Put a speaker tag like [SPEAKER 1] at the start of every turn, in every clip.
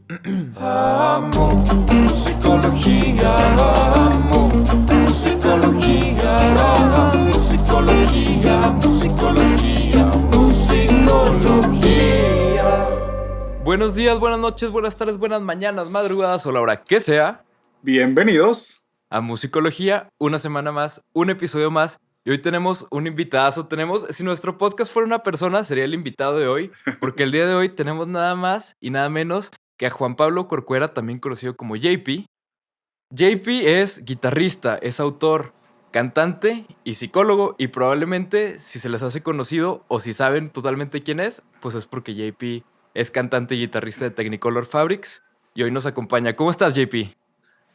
[SPEAKER 1] Amo musicología, amo musicología, amo musicología, musicología, musicología.
[SPEAKER 2] Buenos días, buenas noches, buenas tardes, buenas mañanas, madrugadas o la hora que sea
[SPEAKER 3] Bienvenidos.
[SPEAKER 2] a Musicología, una semana más, un episodio más. Y hoy tenemos un invitadazo. Si nuestro podcast fuera una persona, sería el invitado de hoy, porque el día de hoy tenemos nada más y nada menos que a Juan Pablo Corcuera, también conocido como JP. JP es guitarrista, es autor, cantante y psicólogo, y probablemente si se les hace conocido o si saben totalmente quién es, pues es porque JP es cantante y guitarrista de Technicolor Fabrics y hoy nos acompaña. ¿Cómo estás, JP?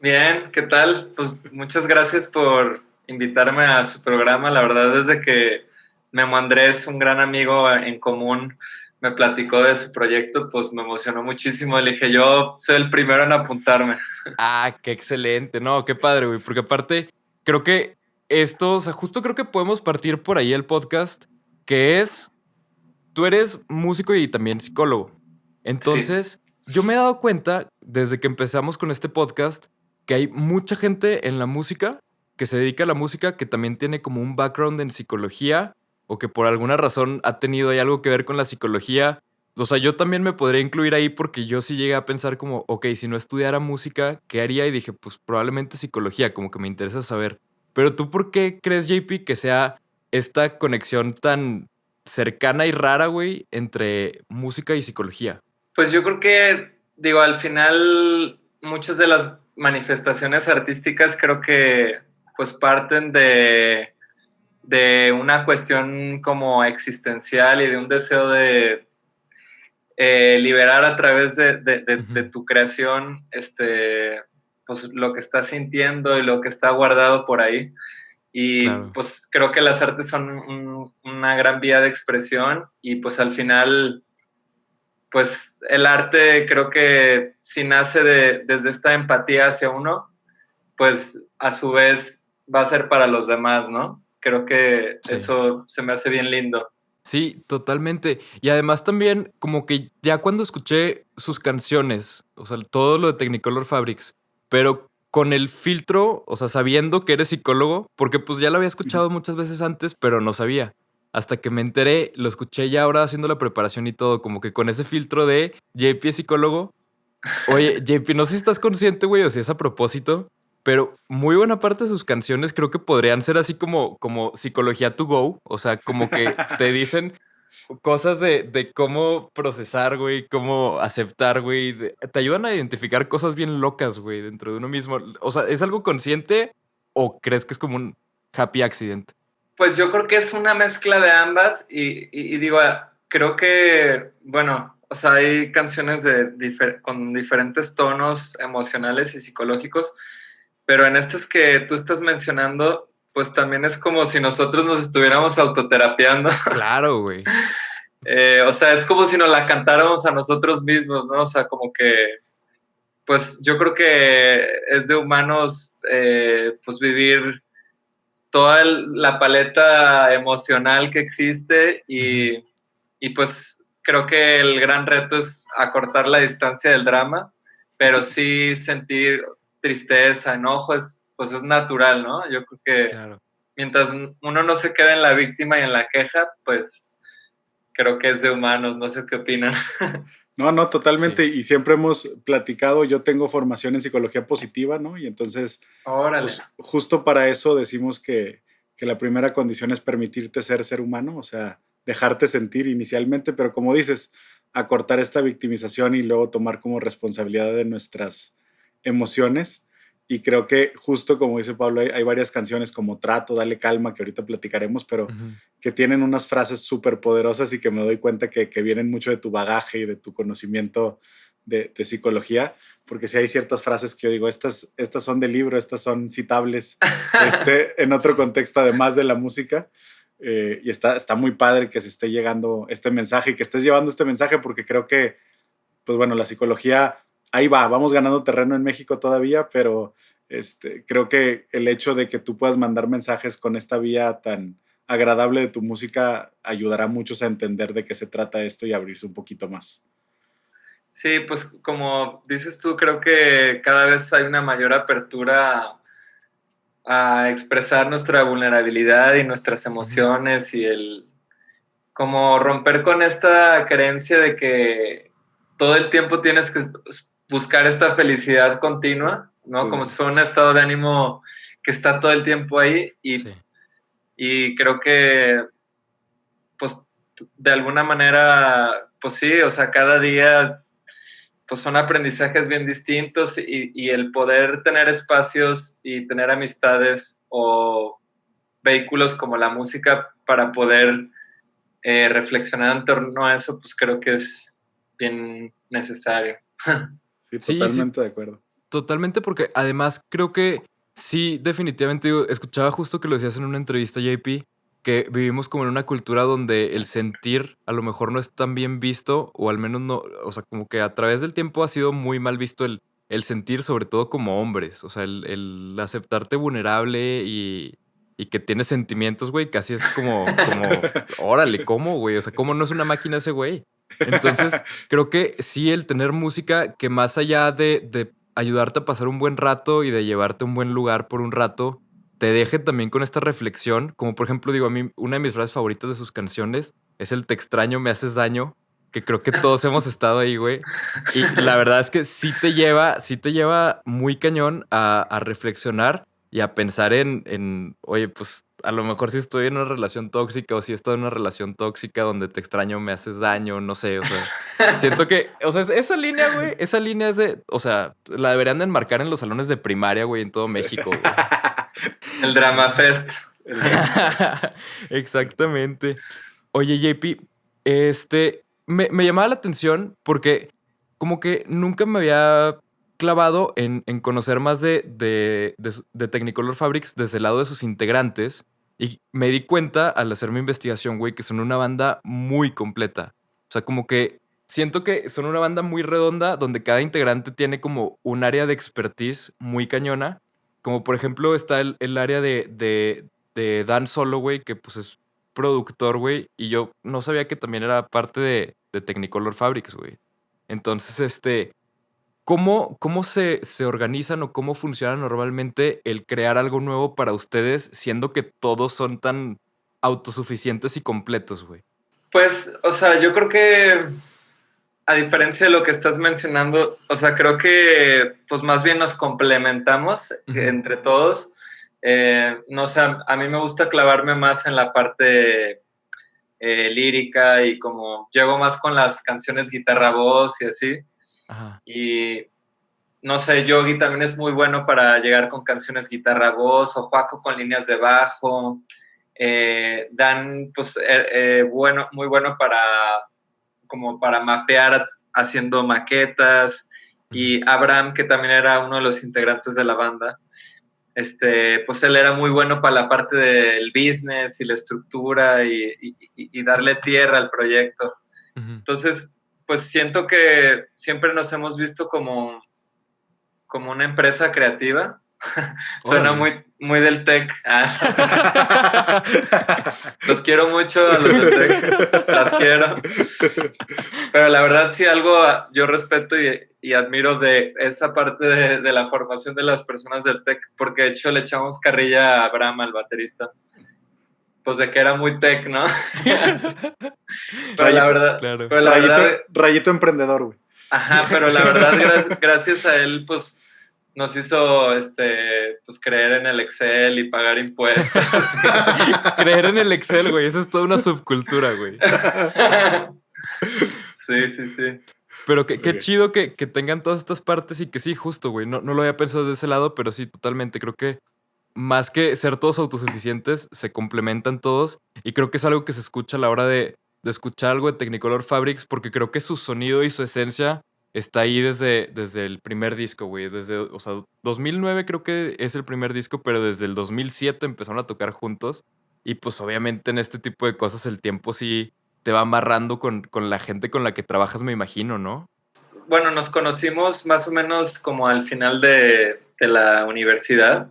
[SPEAKER 4] Bien, ¿qué tal? Pues muchas gracias por invitarme a su programa. La verdad, desde que Memo Andrés, un gran amigo en común, me platicó de su proyecto, pues me emocionó muchísimo. Le dije, yo soy el primero en apuntarme.
[SPEAKER 2] Ah, qué excelente, no, qué padre, güey, porque aparte creo que esto, o sea, justo creo que podemos partir por ahí el podcast, que es, tú eres músico y también psicólogo.
[SPEAKER 4] Sí,
[SPEAKER 2] Entonces, yo me he dado cuenta desde que empezamos con este podcast que hay mucha gente en la música que se dedica a la música que también tiene como un background en psicología o que por alguna razón ha tenido ahí algo que ver con la psicología. O sea, yo también me podría incluir ahí porque yo sí llegué a pensar como, ok, si no estudiara música, ¿qué haría? Y dije, pues probablemente psicología, como que me interesa saber. Pero tú, ¿por qué crees, JP, que sea esta conexión tan cercana y rara, güey, entre música y psicología?
[SPEAKER 4] pues yo creo que, digo, al final muchas de las manifestaciones artísticas creo que pues parten de una cuestión como existencial y de un deseo de liberar a través de tu creación pues, lo que estás sintiendo y lo que está guardado por ahí. Y
[SPEAKER 2] Claro.
[SPEAKER 4] pues creo que las artes son una gran vía de expresión y pues al final, pues el arte creo que si nace desde esta empatía hacia uno, pues a su vez va a ser para los demás, ¿no? Creo que
[SPEAKER 2] Sí.
[SPEAKER 4] eso se me hace bien lindo.
[SPEAKER 2] Sí, totalmente. Y además también, como que ya cuando escuché sus canciones, o sea, todo lo de Technicolor Fabrics, pero con el filtro, o sea, sabiendo que eres psicólogo, porque pues ya lo había escuchado muchas veces antes, pero no sabía. Hasta que me enteré, lo escuché ya ahora haciendo la preparación y todo, como que con ese filtro de JP es psicólogo. Oye, JP, no sé si estás consciente, güey, o si es a propósito, pero muy buena parte de sus canciones creo que podrían ser así como psicología to go. O sea, como que te dicen cosas de cómo procesar, güey, cómo aceptar, güey. Te ayudan a identificar cosas bien locas, güey, dentro de uno mismo. O sea, ¿es algo consciente o crees que es como un happy accident?
[SPEAKER 4] Pues yo creo que es una mezcla de ambas y digo, creo que, bueno, o sea, hay canciones con diferentes tonos emocionales y psicológicos, pero en estas que tú estás mencionando, pues también es como si nosotros nos estuviéramos autoterapiando.
[SPEAKER 2] Claro, güey.
[SPEAKER 4] O sea, es como si nos la cantáramos a nosotros mismos, ¿no? O sea, como que, pues yo creo que es de humanos, pues vivir toda la paleta emocional que existe
[SPEAKER 2] Ujú.
[SPEAKER 4] y pues creo que el gran reto es acortar la distancia del drama, pero sí sentir tristeza, enojo, pues es natural, ¿no? Yo creo que
[SPEAKER 2] Claro.
[SPEAKER 4] mientras uno no se quede en la víctima y en la queja, pues creo que es de humanos, no sé qué opinan.
[SPEAKER 3] No,
[SPEAKER 2] Sí.
[SPEAKER 3] totalmente. Y siempre hemos platicado, yo tengo formación en psicología positiva, ¿no? Y entonces,
[SPEAKER 4] Órale.
[SPEAKER 3] justo para eso decimos que la primera condición es permitirte ser humano, o sea, dejarte sentir inicialmente, pero como dices, acortar esta victimización y luego tomar como responsabilidad de nuestras emociones. Y creo que justo como dice Pablo, hay varias canciones como Trato, Dale Calma, que ahorita platicaremos, pero
[SPEAKER 2] Ujú.
[SPEAKER 3] que tienen unas frases súper poderosas y que me doy cuenta que vienen mucho de tu bagaje y de tu conocimiento de psicología, porque si hay ciertas frases que yo digo, estas son del libro, estas son citables en otro
[SPEAKER 2] Sí.
[SPEAKER 3] contexto además de la música. Y está muy padre que se esté llegando este mensaje y que estés llevando este mensaje porque creo que, pues bueno, la psicología, ahí vamos ganando terreno en México todavía, pero creo que el hecho de que tú puedas mandar mensajes con esta vía tan agradable de tu música ayudará a muchos a entender de qué se trata esto y abrirse un poquito más.
[SPEAKER 4] Sí, pues como dices tú, creo que cada vez hay una mayor apertura a expresar nuestra vulnerabilidad y nuestras emociones y el como romper con esta creencia de que todo el tiempo tienes que buscar esta felicidad continua, ¿no?
[SPEAKER 3] Sí.
[SPEAKER 4] Como si fuera un estado de ánimo que está todo el tiempo ahí
[SPEAKER 2] Sí.
[SPEAKER 4] y creo que pues de alguna manera, pues sí, o sea, cada día pues son aprendizajes bien distintos y el poder tener espacios y tener amistades o vehículos como la música para poder reflexionar en torno a eso, pues creo que es bien necesario.
[SPEAKER 3] Sí,
[SPEAKER 2] Sí,
[SPEAKER 3] totalmente de acuerdo.
[SPEAKER 2] totalmente, porque además creo que sí, definitivamente, digo, escuchaba justo que lo decías en una entrevista, JP, que vivimos como en una cultura donde el sentir a lo mejor no es tan bien visto, o al menos no, o sea, como que a través del tiempo ha sido muy mal visto el sentir, sobre todo como hombres, o sea, el aceptarte vulnerable y que tienes sentimientos, güey, casi es como, órale, ¿cómo, güey? O sea, ¿cómo no es una máquina ese güey? Entonces, creo que sí, el tener música que más allá de ayudarte a pasar un buen rato y de llevarte a un buen lugar por un rato, te deje también con esta reflexión. Como por ejemplo, digo, a mí una de mis frases favoritas de sus canciones es el "te extraño, me haces daño", que creo que todos hemos estado ahí, güey. Y la verdad es que sí te lleva muy cañón a reflexionar y a pensar oye, pues a lo mejor si estoy en una relación tóxica o si estoy en una relación tóxica donde te extraño, me haces daño, no sé, o sea, siento que, o sea, esa línea, güey, esa línea es de, o sea, la deberían de enmarcar en los salones de primaria, güey, en todo México, güey.
[SPEAKER 4] El Drama Fest.
[SPEAKER 3] El drama.
[SPEAKER 2] Exactamente. Oye, JP, me llamaba la atención porque como que nunca me había clavado en conocer más de Technicolor Fabrics desde el lado de sus integrantes y me di cuenta al hacer mi investigación, güey, que son una banda muy completa. O sea, como que siento que son una banda muy redonda donde cada integrante tiene como un área de expertise muy cañona. Como por ejemplo está el área de Dan Solo, güey, que pues es productor, güey, y yo no sabía que también era parte de Technicolor Fabrics, güey. Entonces, ¿cómo se organizan o cómo funciona normalmente el crear algo nuevo para ustedes, siendo que todos son tan autosuficientes y completos, güey?
[SPEAKER 4] Pues, o sea, yo creo que a diferencia de lo que estás mencionando, o sea, creo que pues más bien nos complementamos entre todos. No sé, a mí me gusta clavarme más en la parte lírica y como llego más con las canciones guitarra-voz y así.
[SPEAKER 2] Ajá.
[SPEAKER 4] Y no sé, Yogi también es muy bueno para llegar con canciones guitarra-voz o Juaco con líneas de bajo. Dan, pues, bueno, muy bueno como para mapear haciendo maquetas. Y Abraham, que también era uno de los integrantes de la banda, pues él era muy bueno para la parte del business y la estructura y darle tierra al proyecto.
[SPEAKER 2] Ujú.
[SPEAKER 4] Entonces, pues siento que siempre nos hemos visto como una empresa creativa. Suena
[SPEAKER 2] Órale.
[SPEAKER 4] muy del tech. Los quiero mucho a los del tech, las quiero. Pero la verdad sí algo yo respeto y admiro de esa parte de la formación de las personas del tech, porque de hecho le echamos carrilla a Abraham, al baterista, pues de que era muy tech, ¿no? Pero la verdad,
[SPEAKER 2] Claro.
[SPEAKER 3] Rayito emprendedor, güey.
[SPEAKER 4] ajá, pero la verdad gracias a él, pues nos hizo pues creer en el Excel y pagar impuestos.
[SPEAKER 2] Creer en el Excel, güey, esa es toda una subcultura, güey.
[SPEAKER 4] Sí.
[SPEAKER 2] Pero qué
[SPEAKER 3] Ok.
[SPEAKER 2] chido que tengan todas estas partes y que sí, justo, güey. No lo había pensado de ese lado, pero sí, totalmente. Creo que más que ser todos autosuficientes, se complementan todos. Y creo que es algo que se escucha a la hora de escuchar algo de Technicolor Fabrics, porque creo que su sonido y su esencia está ahí desde el primer disco, güey. O sea, 2009 creo que es el primer disco, pero desde el 2007 empezaron a tocar juntos. Y pues obviamente en este tipo de cosas el tiempo sí te va amarrando con la gente con la que trabajas, me imagino, ¿no?
[SPEAKER 4] Bueno, nos conocimos más o menos como al final de la universidad.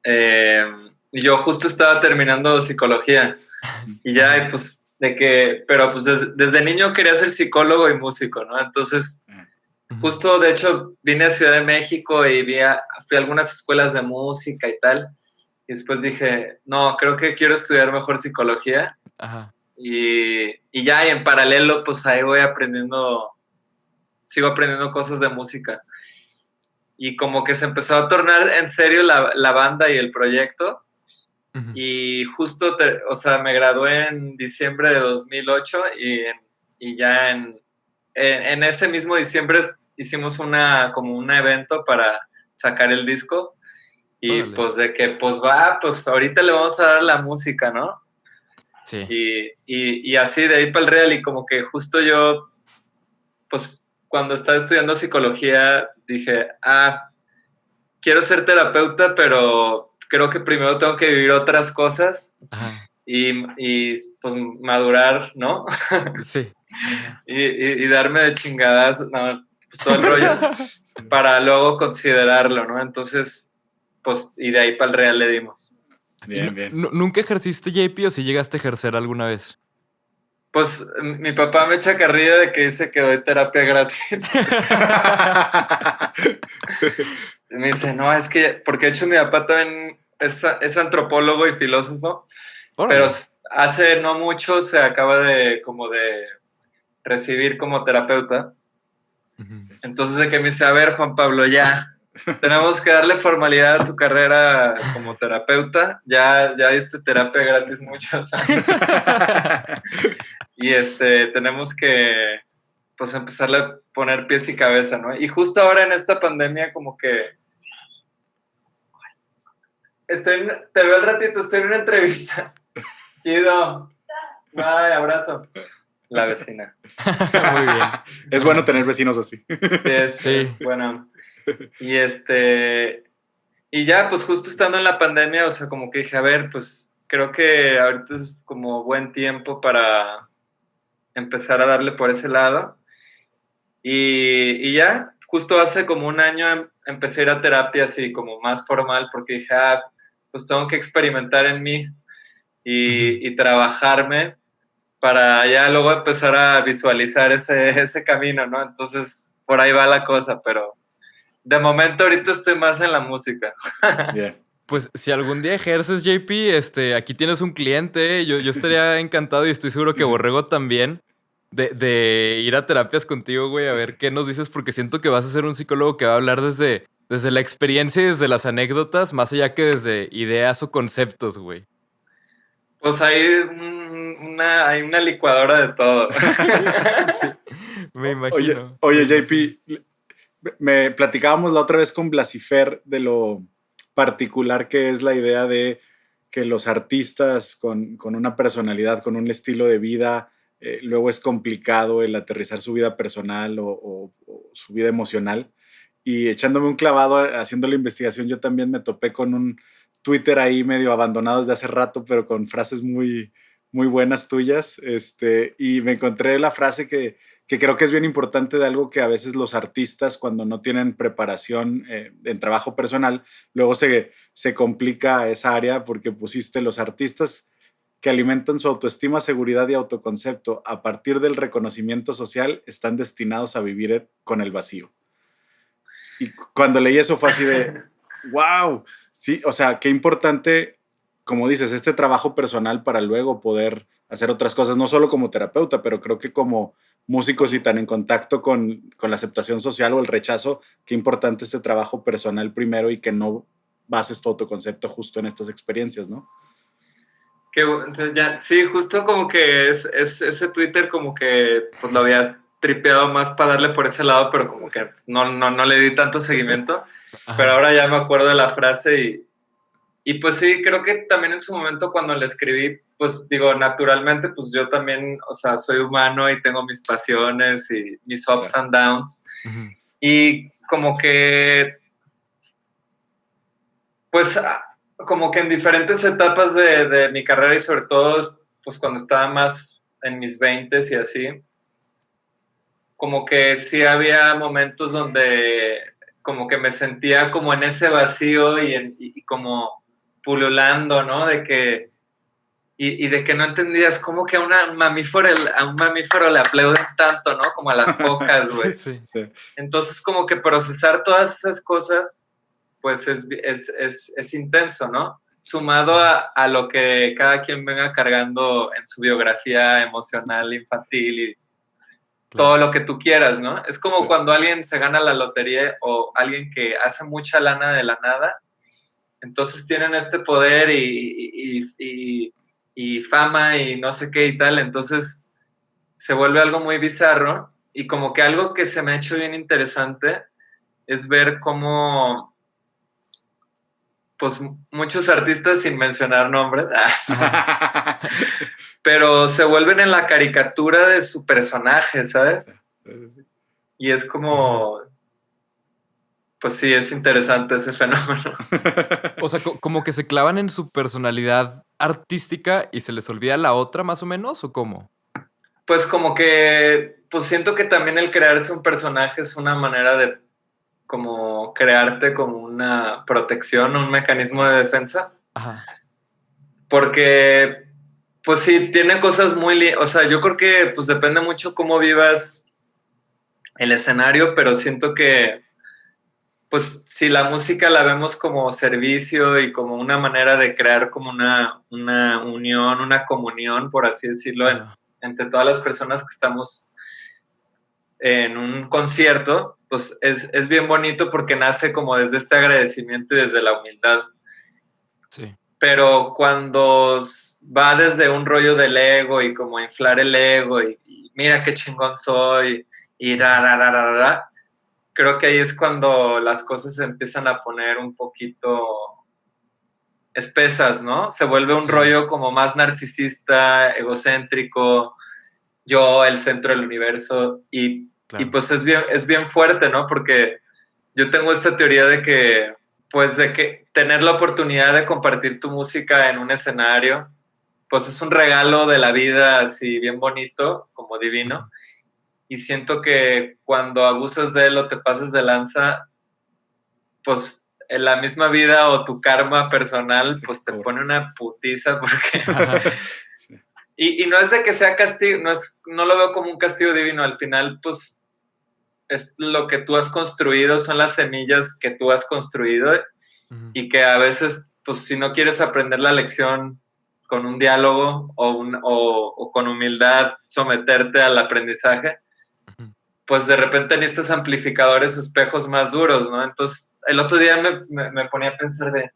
[SPEAKER 4] Y yo justo estaba terminando psicología y ya, pues pero pues desde niño quería ser psicólogo y músico, ¿no? Entonces, justo de hecho vine a Ciudad de México y fui a algunas escuelas de música y tal. Y después dije, no, creo que quiero estudiar mejor psicología.
[SPEAKER 2] Ajá.
[SPEAKER 4] Y ya, y en paralelo, pues ahí sigo aprendiendo cosas de música. Y como que se empezó a tornar en serio la banda y el proyecto.
[SPEAKER 2] Ujú.
[SPEAKER 4] Y justo, o sea, me gradué en diciembre de 2008 y ya en ese mismo diciembre hicimos como un evento para sacar el disco. Y
[SPEAKER 2] Órale.
[SPEAKER 4] pues de que, pues ahorita le vamos a dar la música, ¿no?
[SPEAKER 2] Sí.
[SPEAKER 4] Y así de ahí para el real. Y como que justo yo, pues cuando estaba estudiando psicología, dije, quiero ser terapeuta, pero creo que primero tengo que vivir otras cosas
[SPEAKER 2] Ajá.
[SPEAKER 4] y pues madurar, ¿no?
[SPEAKER 2] Sí.
[SPEAKER 4] y darme de chingadas, no, pues todo el rollo, para luego considerarlo, ¿no? Entonces, pues, y de ahí para el real le dimos.
[SPEAKER 3] Bien, bien.
[SPEAKER 2] ¿Nunca ejerciste, JP, o si llegaste a ejercer alguna vez?
[SPEAKER 4] Pues mi papá me echa carrilla de que dice que doy terapia gratis. Y me dice, no, es que, porque de hecho mi papá también es antropólogo y filósofo,
[SPEAKER 2] Órale.
[SPEAKER 4] pero hace no mucho se acaba de recibir como terapeuta.
[SPEAKER 2] Ujú.
[SPEAKER 4] Entonces de que me dice, a ver, Juan Pablo, ya, tenemos que darle formalidad a tu carrera como terapeuta. Ya diste terapia gratis muchos años. Y tenemos que, pues, empezarle a poner pies y cabeza, ¿no? Y justo ahora en esta pandemia como que te veo al ratito, estoy en una entrevista. Chido. Bye, abrazo. La vecina.
[SPEAKER 2] Muy bien.
[SPEAKER 3] Es bueno tener vecinos así.
[SPEAKER 2] Sí.
[SPEAKER 4] Es bueno. Y y ya, pues justo estando en la pandemia, o sea, como que dije, a ver, pues creo que ahorita es como buen tiempo para empezar a darle por ese lado. Y ya, justo hace como un año empecé a ir a terapia así como más formal porque dije, pues tengo que experimentar en mí y trabajarme para ya luego empezar a visualizar ese camino, ¿no? Entonces, por ahí va la cosa, pero de momento ahorita estoy más en la música.
[SPEAKER 3] Bien.
[SPEAKER 2] Pues si algún día ejerces, JP, aquí tienes un cliente. Yo estaría encantado y estoy seguro que Borrego también de ir a terapias contigo, güey, a ver qué nos dices, porque siento que vas a ser un psicólogo que va a hablar desde la experiencia y desde las anécdotas, más allá que desde ideas o conceptos, güey.
[SPEAKER 4] Pues hay una licuadora de todo.
[SPEAKER 2] Sí, me imagino.
[SPEAKER 3] Oye, JP, me platicábamos la otra vez con Blasifer de lo particular que es la idea de que los artistas con una personalidad, con un estilo de vida, luego es complicado el aterrizar su vida personal o su vida emocional. Y echándome un clavado haciendo la investigación, yo también me topé con un Twitter ahí medio abandonado desde hace rato, pero con frases muy, muy buenas tuyas. Y me encontré la frase que creo que es bien importante de algo que a veces los artistas cuando no tienen preparación en trabajo personal, luego se complica esa área porque pusiste los artistas que alimentan su autoestima, seguridad y autoconcepto a partir del reconocimiento social están destinados a vivir con el vacío. Y cuando leí eso fue así de, wow, sí, o sea, qué importante, como dices, este trabajo personal para luego poder hacer otras cosas, no solo como terapeuta, pero creo que como músicos y tan en contacto con la aceptación social o el rechazo, qué importante este trabajo personal primero y que no bases tu autoconcepto justo en estas experiencias, ¿no?
[SPEAKER 4] Entonces ya, sí, justo como que es ese Twitter como que pues lo había tripeado más para darle por ese lado, pero como que no le di tanto seguimiento.
[SPEAKER 2] Ajá.
[SPEAKER 4] Pero ahora ya me acuerdo de la frase y pues sí, creo que también en su momento cuando la escribí, pues digo, naturalmente, pues yo también, o sea, soy humano y tengo mis pasiones y mis ups and downs.
[SPEAKER 2] Ujú.
[SPEAKER 4] Y como que, pues, como que en diferentes etapas de mi carrera y sobre todo, pues cuando estaba más en mis 20s y así, como que sí había momentos donde como que me sentía como en ese vacío y como pululando, ¿no? y de que no entendías cómo que a un mamífero le aplauden tanto, ¿no? Como a las focas, güey.
[SPEAKER 2] Sí.
[SPEAKER 3] Sí.
[SPEAKER 4] Entonces, como que procesar todas esas cosas, pues es intenso, ¿no? Sumado a lo que cada quien venga cargando en su biografía emocional, infantil y todo lo que tú quieras, ¿no? Es como
[SPEAKER 3] Sí.
[SPEAKER 4] cuando alguien se gana la lotería o alguien que hace mucha lana de la nada, entonces tienen este poder y fama y no sé qué y tal, entonces se vuelve algo muy bizarro y como que algo que se me ha hecho bien interesante es ver cómo, pues muchos artistas, sin mencionar nombres, pero se vuelven en la caricatura de su personaje, ¿sabes?
[SPEAKER 3] Sí.
[SPEAKER 4] Y es como, pues sí, es interesante ese fenómeno.
[SPEAKER 2] O sea, como que se clavan en su personalidad artística y se les olvida la otra, más o menos, ¿o cómo?
[SPEAKER 4] Pues como que, pues siento que también el crearse un personaje es una manera de como crearte como una protección, un mecanismo de defensa,
[SPEAKER 2] Ajá.
[SPEAKER 4] porque pues sí, tiene cosas o sea, yo creo que pues depende mucho cómo vivas el escenario, pero siento que pues si la música la vemos como servicio y como una manera de crear como una unión, una comunión, por así decirlo,
[SPEAKER 2] Ajá.
[SPEAKER 4] entre todas las personas que estamos en un concierto, pues es bien bonito porque nace como desde este agradecimiento y desde la humildad.
[SPEAKER 2] Sí.
[SPEAKER 4] Pero cuando va desde un rollo del ego y como inflar el ego y mira qué chingón soy y creo que ahí es cuando las cosas se empiezan a poner un poquito espesas, ¿no? Se vuelve un
[SPEAKER 2] Sí.
[SPEAKER 4] rollo como más narcisista, egocéntrico, yo el centro del universo y pues es bien fuerte, ¿no? Porque yo tengo esta teoría de que pues de que tener la oportunidad de compartir tu música en un escenario pues es un regalo de la vida así bien bonito, como divino, y siento que cuando abusas de él o te pasas de lanza, pues en la misma vida o tu karma personal
[SPEAKER 3] Sí,
[SPEAKER 4] pues te pone una putiza porque
[SPEAKER 3] Sí.
[SPEAKER 4] y no es de que sea castigo, no lo veo como un castigo divino, al final pues es lo que tú has construido, son las semillas que tú has construido y que a veces, pues si no quieres aprender la lección con un diálogo o con humildad, someterte al aprendizaje, pues de repente necesitas amplificadores o espejos más duros, ¿no? Entonces, el otro día me ponía a pensar de,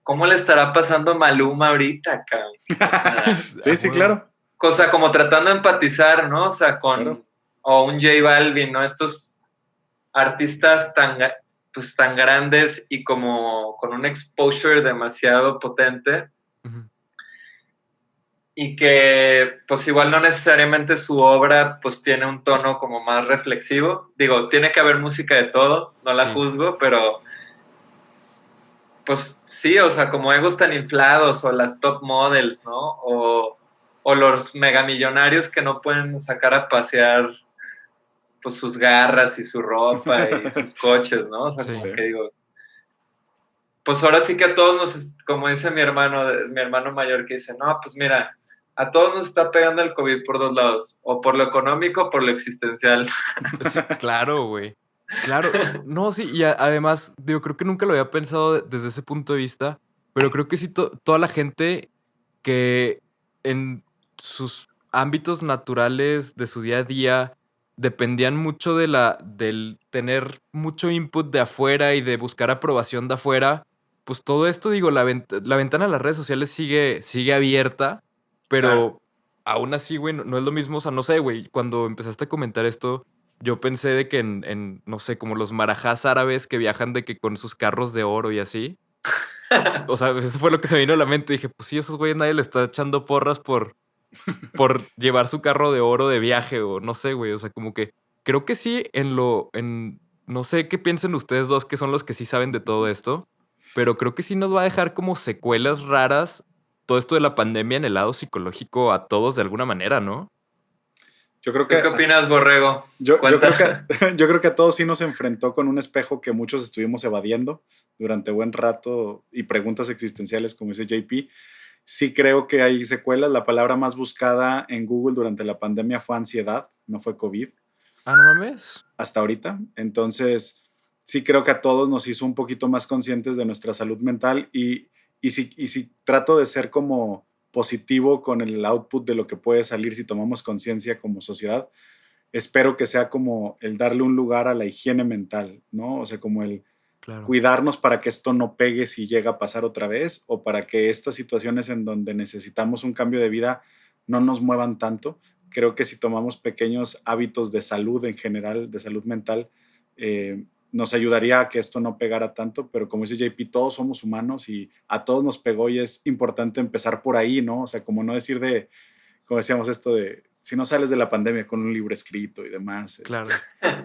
[SPEAKER 4] ¿cómo le estará pasando a Maluma ahorita, cabrón? O sea,
[SPEAKER 3] Sí, claro.
[SPEAKER 4] cosa como tratando de empatizar, ¿no? O sea,
[SPEAKER 3] Claro.
[SPEAKER 4] o un J Balvin, ¿no? Estos artistas pues, tan grandes y como con un exposure demasiado potente y que pues igual no necesariamente su obra pues tiene un tono como más reflexivo. Digo, tiene que haber música de todo, no la juzgo, pero pues sí, o sea, como egos tan inflados o las top models, ¿no? O los megamillonarios que no pueden sacar a pasear pues sus garras y su ropa y sus coches, ¿no? O sea, como que digo, pues ahora sí que a todos como dice mi hermano mayor que dice, no, pues mira, a todos nos está pegando el COVID por dos lados, o por lo económico o por lo existencial.
[SPEAKER 2] Sí, claro, güey. Claro. No, sí, y además, digo, creo que nunca lo había pensado desde ese punto de vista, pero creo que sí, toda la gente que en sus ámbitos naturales de su día a día dependían mucho del tener mucho input de afuera y de buscar aprobación de afuera, pues todo esto, digo, la ventana a las redes sociales sigue abierta, pero aún así, güey, no es lo mismo. O sea, no sé, güey, cuando empezaste a comentar esto, yo pensé de que no sé, como los marajás árabes que viajan de que con sus carros de oro y así. O sea, eso fue lo que se me vino a la mente. Dije, pues sí, esos güeyes nadie le está echando porras por llevar su carro de oro de viaje o no sé, güey. O sea, como que creo que sí no sé qué piensen ustedes dos que son los que sí saben de todo esto, pero creo que sí nos va a dejar como secuelas raras todo esto de la pandemia en el lado psicológico a todos de alguna manera, ¿no?
[SPEAKER 3] Yo creo
[SPEAKER 4] ¿Tú
[SPEAKER 3] que
[SPEAKER 4] qué opinas, Borrego?
[SPEAKER 3] yo creo que a todos sí nos enfrentó con un espejo que muchos estuvimos evadiendo durante buen rato y preguntas existenciales, como dice JP. Sí creo que hay secuelas. La palabra más buscada en Google durante la pandemia fue ansiedad, no fue COVID,
[SPEAKER 2] Ah, no mames.
[SPEAKER 3] hasta ahorita. Entonces, sí creo que a todos nos hizo un poquito más conscientes de nuestra salud mental y si trato de ser como positivo con el output de lo que puede salir si tomamos conciencia como sociedad, espero que sea como el darle un lugar a la higiene mental, ¿no? O sea, como el
[SPEAKER 2] Claro.
[SPEAKER 3] cuidarnos para que esto no pegue si llega a pasar otra vez o para que estas situaciones en donde necesitamos un cambio de vida no nos muevan tanto. Creo que si tomamos pequeños hábitos de salud en general, de salud mental, nos ayudaría a que esto no pegara tanto, pero como dice JP, todos somos humanos y a todos nos pegó y es importante empezar por ahí, ¿no? O sea, como no decir de, como decíamos esto de, si no sales de la pandemia con un libro escrito y demás,
[SPEAKER 2] Claro.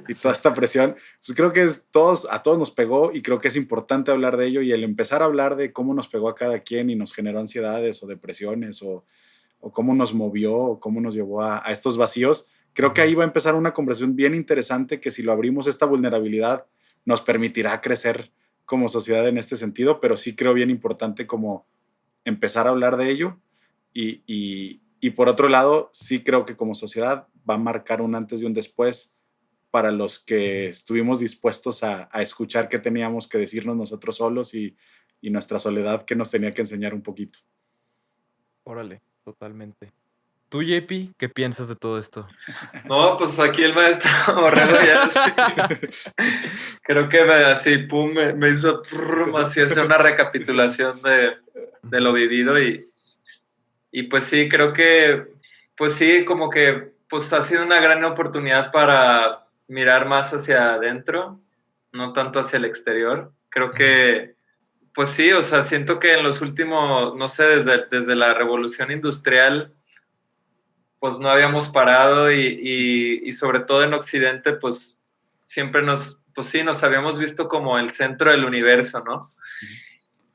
[SPEAKER 3] y toda esta presión, pues creo que a todos nos pegó y creo que es importante hablar de ello y el empezar a hablar de cómo nos pegó a cada quien y nos generó ansiedades o depresiones o cómo nos movió o cómo nos llevó a estos vacíos, creo que ahí va a empezar una conversación bien interesante que si lo abrimos esta vulnerabilidad nos permitirá crecer como sociedad en este sentido, pero sí creo bien importante como empezar a hablar de ello y por otro lado, sí creo que como sociedad va a marcar un antes y un después para los que estuvimos dispuestos a escuchar qué teníamos que decirnos nosotros solos y nuestra soledad que nos tenía que enseñar un poquito.
[SPEAKER 2] Órale, totalmente. ¿Tú, JP, qué piensas de todo esto?
[SPEAKER 4] No, pues aquí el maestro Borrego ya creo que así, pum, me hizo así hacer una recapitulación de lo vivido y pues sí, creo que, pues sí, como que pues ha sido una gran oportunidad para mirar más hacia adentro, no tanto hacia el exterior. Creo que, pues sí, o sea, siento que en los últimos, no sé, desde la revolución industrial, pues no habíamos parado y sobre todo en Occidente, pues siempre pues sí, nos habíamos visto como el centro del universo, ¿no?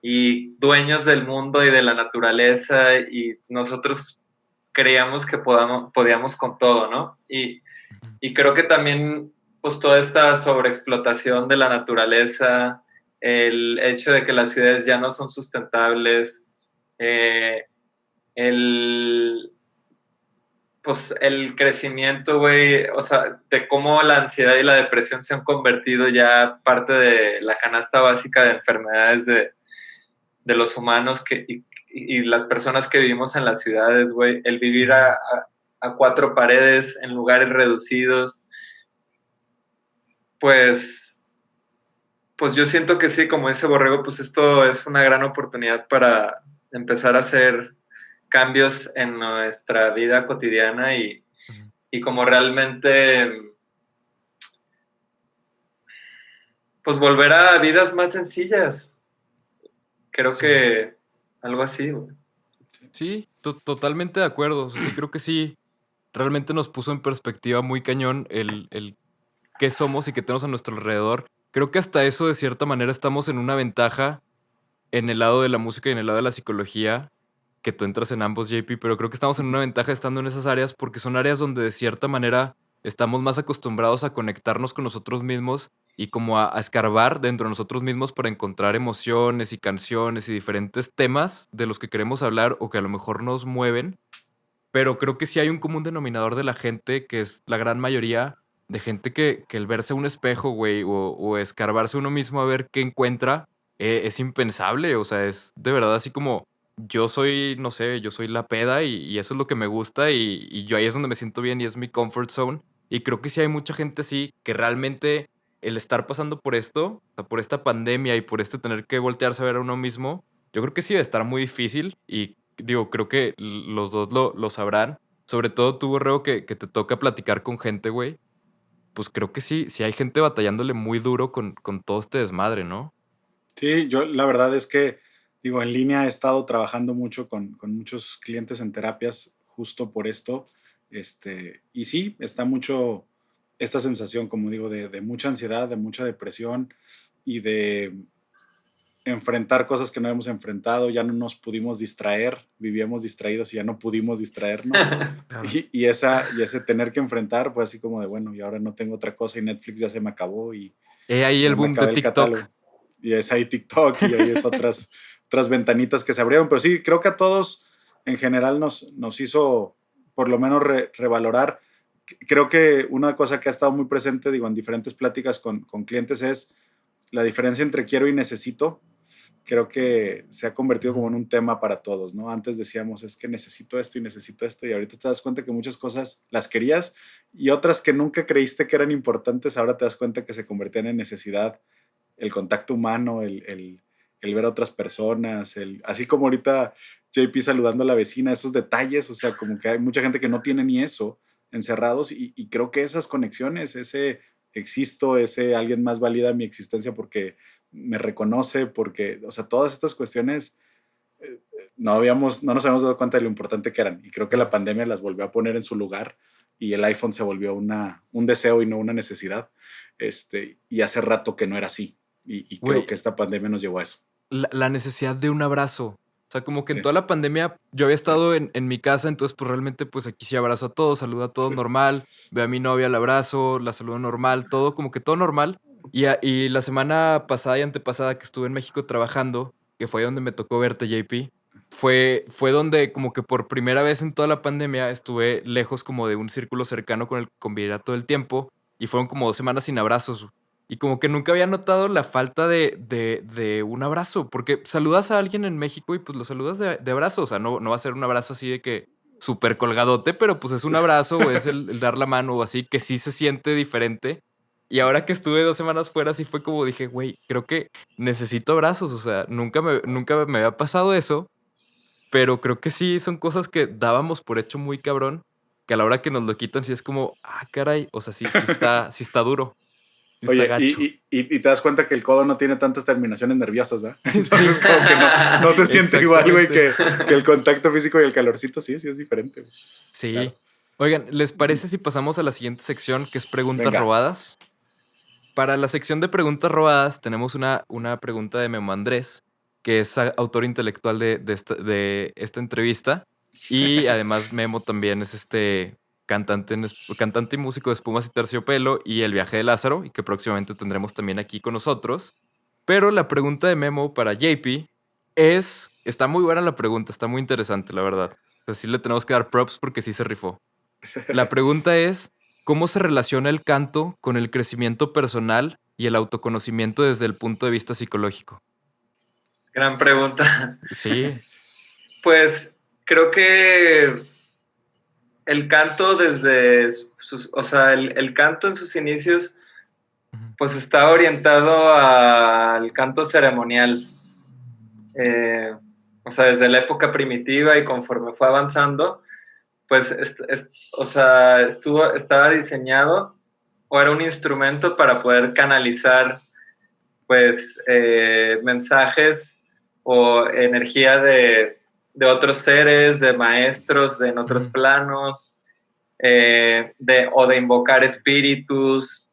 [SPEAKER 4] Y dueños del mundo y de la naturaleza y nosotros creíamos que podíamos con todo, ¿no? Y creo que también, pues toda esta sobreexplotación de la naturaleza, el hecho de que las ciudades ya no son sustentables, el pues el crecimiento, güey, o sea, de cómo la ansiedad y la depresión se han convertido ya parte de la canasta básica de enfermedades de los humanos y las personas que vivimos en las ciudades, güey, el vivir a cuatro paredes en lugares reducidos, pues yo siento que sí, como dice Borrego, pues esto es una gran oportunidad para empezar a hacer cambios en nuestra vida cotidiana y como realmente pues volver a vidas más sencillas. Creo
[SPEAKER 2] Sí.
[SPEAKER 4] que algo así, güey.
[SPEAKER 2] Sí, totalmente de acuerdo. O sea, sí creo que sí, realmente nos puso en perspectiva muy cañón el qué somos y qué tenemos a nuestro alrededor. Creo que hasta eso, de cierta manera, estamos en una ventaja en el lado de la música y en el lado de la psicología, que tú entras en ambos, JP, pero creo que estamos en una ventaja estando en esas áreas porque son áreas donde de cierta manera estamos más acostumbrados a conectarnos con nosotros mismos y como a escarbar dentro de nosotros mismos para encontrar emociones y canciones y diferentes temas de los que queremos hablar o que a lo mejor nos mueven. Pero creo que sí hay un común denominador de la gente, que es la gran mayoría de gente que el verse a un espejo, güey, o escarbarse uno mismo a ver qué encuentra, es impensable. O sea, es de verdad así como yo soy, no sé, yo soy la peda y eso es lo que me gusta y yo ahí es donde me siento bien y es mi comfort zone. Y creo que sí hay mucha gente así que realmente el estar pasando por esto, o sea, por esta pandemia y por este tener que voltearse a ver a uno mismo, yo creo que sí debe estar muy difícil y digo, creo que los dos lo sabrán. Sobre todo tú, Borrego, que te toca platicar con gente, güey. Pues creo que sí hay gente batallándole muy duro con todo este desmadre, ¿no?
[SPEAKER 3] Sí, yo la verdad es que, digo, en línea he estado trabajando mucho con muchos clientes en terapias justo por esto. Y sí, está mucho esta sensación, como digo, de mucha ansiedad, de mucha depresión y de enfrentar cosas que no hemos enfrentado, ya no nos pudimos distraer, vivíamos distraídos y ya no pudimos distraernos.
[SPEAKER 2] Claro.
[SPEAKER 3] Y ese tener que enfrentar fue así como de, bueno, y ahora no tengo otra cosa y Netflix ya se me acabó y
[SPEAKER 2] Ahí el
[SPEAKER 3] ya me
[SPEAKER 2] boom de
[SPEAKER 3] acabé el
[SPEAKER 2] TikTok.
[SPEAKER 3] catálogo. Y es ahí TikTok y ahí es otras otras ventanitas que se abrieron, pero sí, creo que a todos en general nos hizo por lo menos revalorar. Creo que una cosa que ha estado muy presente, digo, en diferentes pláticas con clientes es la diferencia entre quiero y necesito. Creo que se ha convertido como en un tema para todos, ¿no? Antes decíamos, es que necesito esto y ahorita te das cuenta que muchas cosas las querías y otras que nunca creíste que eran importantes, ahora te das cuenta que se convertían en necesidad. El contacto humano, el ver a otras personas, así como ahorita JP saludando a la vecina, esos detalles, o sea, como que hay mucha gente que no tiene ni eso encerrados y creo que esas conexiones, ese existo, ese alguien más valida mi existencia porque me reconoce, porque, o sea, todas estas cuestiones no nos habíamos dado cuenta de lo importante que eran y creo que la pandemia las volvió a poner en su lugar y el iPhone se volvió un deseo y no una necesidad, y hace rato que no era así y creo
[SPEAKER 2] Güey,
[SPEAKER 3] que esta pandemia nos llevó a eso.
[SPEAKER 2] la necesidad de un abrazo. O sea, como que en
[SPEAKER 3] Sí,
[SPEAKER 2] toda la pandemia yo había estado en mi casa, entonces pues realmente pues aquí sí abrazo a todos, saludo a todos normal, veo a mi novia, la abrazo, la saludo normal, todo como que todo normal. Y la semana pasada y antepasada que estuve en México trabajando, que fue donde me tocó verte, JP, fue donde como que por primera vez en toda la pandemia estuve lejos como de un círculo cercano con el que conviviera todo el tiempo y fueron como 2 semanas sin abrazos. Y como que nunca había notado la falta de un abrazo, porque saludas a alguien en México y pues lo saludas de abrazo, o sea, no va a ser un abrazo así de que súper colgadote, pero pues es un abrazo o es el dar la mano o así, que sí se siente diferente. Y ahora que estuve 2 semanas fuera, sí fue como dije, güey, creo que necesito abrazos, o sea, nunca me había pasado eso, pero creo que sí son cosas que dábamos por hecho muy cabrón, que a la hora que nos lo quitan sí es como, ah, caray, o sea, sí está duro, sí está
[SPEAKER 3] Oye,
[SPEAKER 2] gacho.
[SPEAKER 3] y te das cuenta que el codo no tiene tantas terminaciones nerviosas, ¿verdad? Entonces
[SPEAKER 2] Sí,
[SPEAKER 3] como que no se siente igual, güey,
[SPEAKER 2] exactamente.
[SPEAKER 3] que el contacto físico y el calorcito, sí es diferente, güey.
[SPEAKER 2] Sí.
[SPEAKER 3] Claro.
[SPEAKER 2] Oigan, ¿les parece si pasamos a la siguiente sección, que es preguntas
[SPEAKER 3] Venga.
[SPEAKER 2] robadas? Para la sección de preguntas robadas tenemos una pregunta de Memo Andrés, que es autor intelectual de esta entrevista. Y además Memo también es cantante y músico de Espumas y Terciopelo y El viaje de Lázaro, y que próximamente tendremos también aquí con nosotros. Pero la pregunta de Memo para JP está muy buena la pregunta, está muy interesante, la verdad. O sea, sí le tenemos que dar props porque sí se rifó. La pregunta es, ¿cómo se relaciona el canto con el crecimiento personal y el autoconocimiento desde el punto de vista psicológico?
[SPEAKER 4] Gran pregunta.
[SPEAKER 2] Sí.
[SPEAKER 4] Pues creo que el canto desde o sea, el canto en sus inicios,
[SPEAKER 2] Ujú.
[SPEAKER 4] pues está orientado al canto ceremonial. Eh, o sea, desde la época primitiva y conforme fue avanzando, pues, o sea, estaba diseñado o era un instrumento para poder canalizar, pues, mensajes o energía de otros seres, de maestros en otros
[SPEAKER 2] Ujú.
[SPEAKER 4] planos, o de invocar espíritus.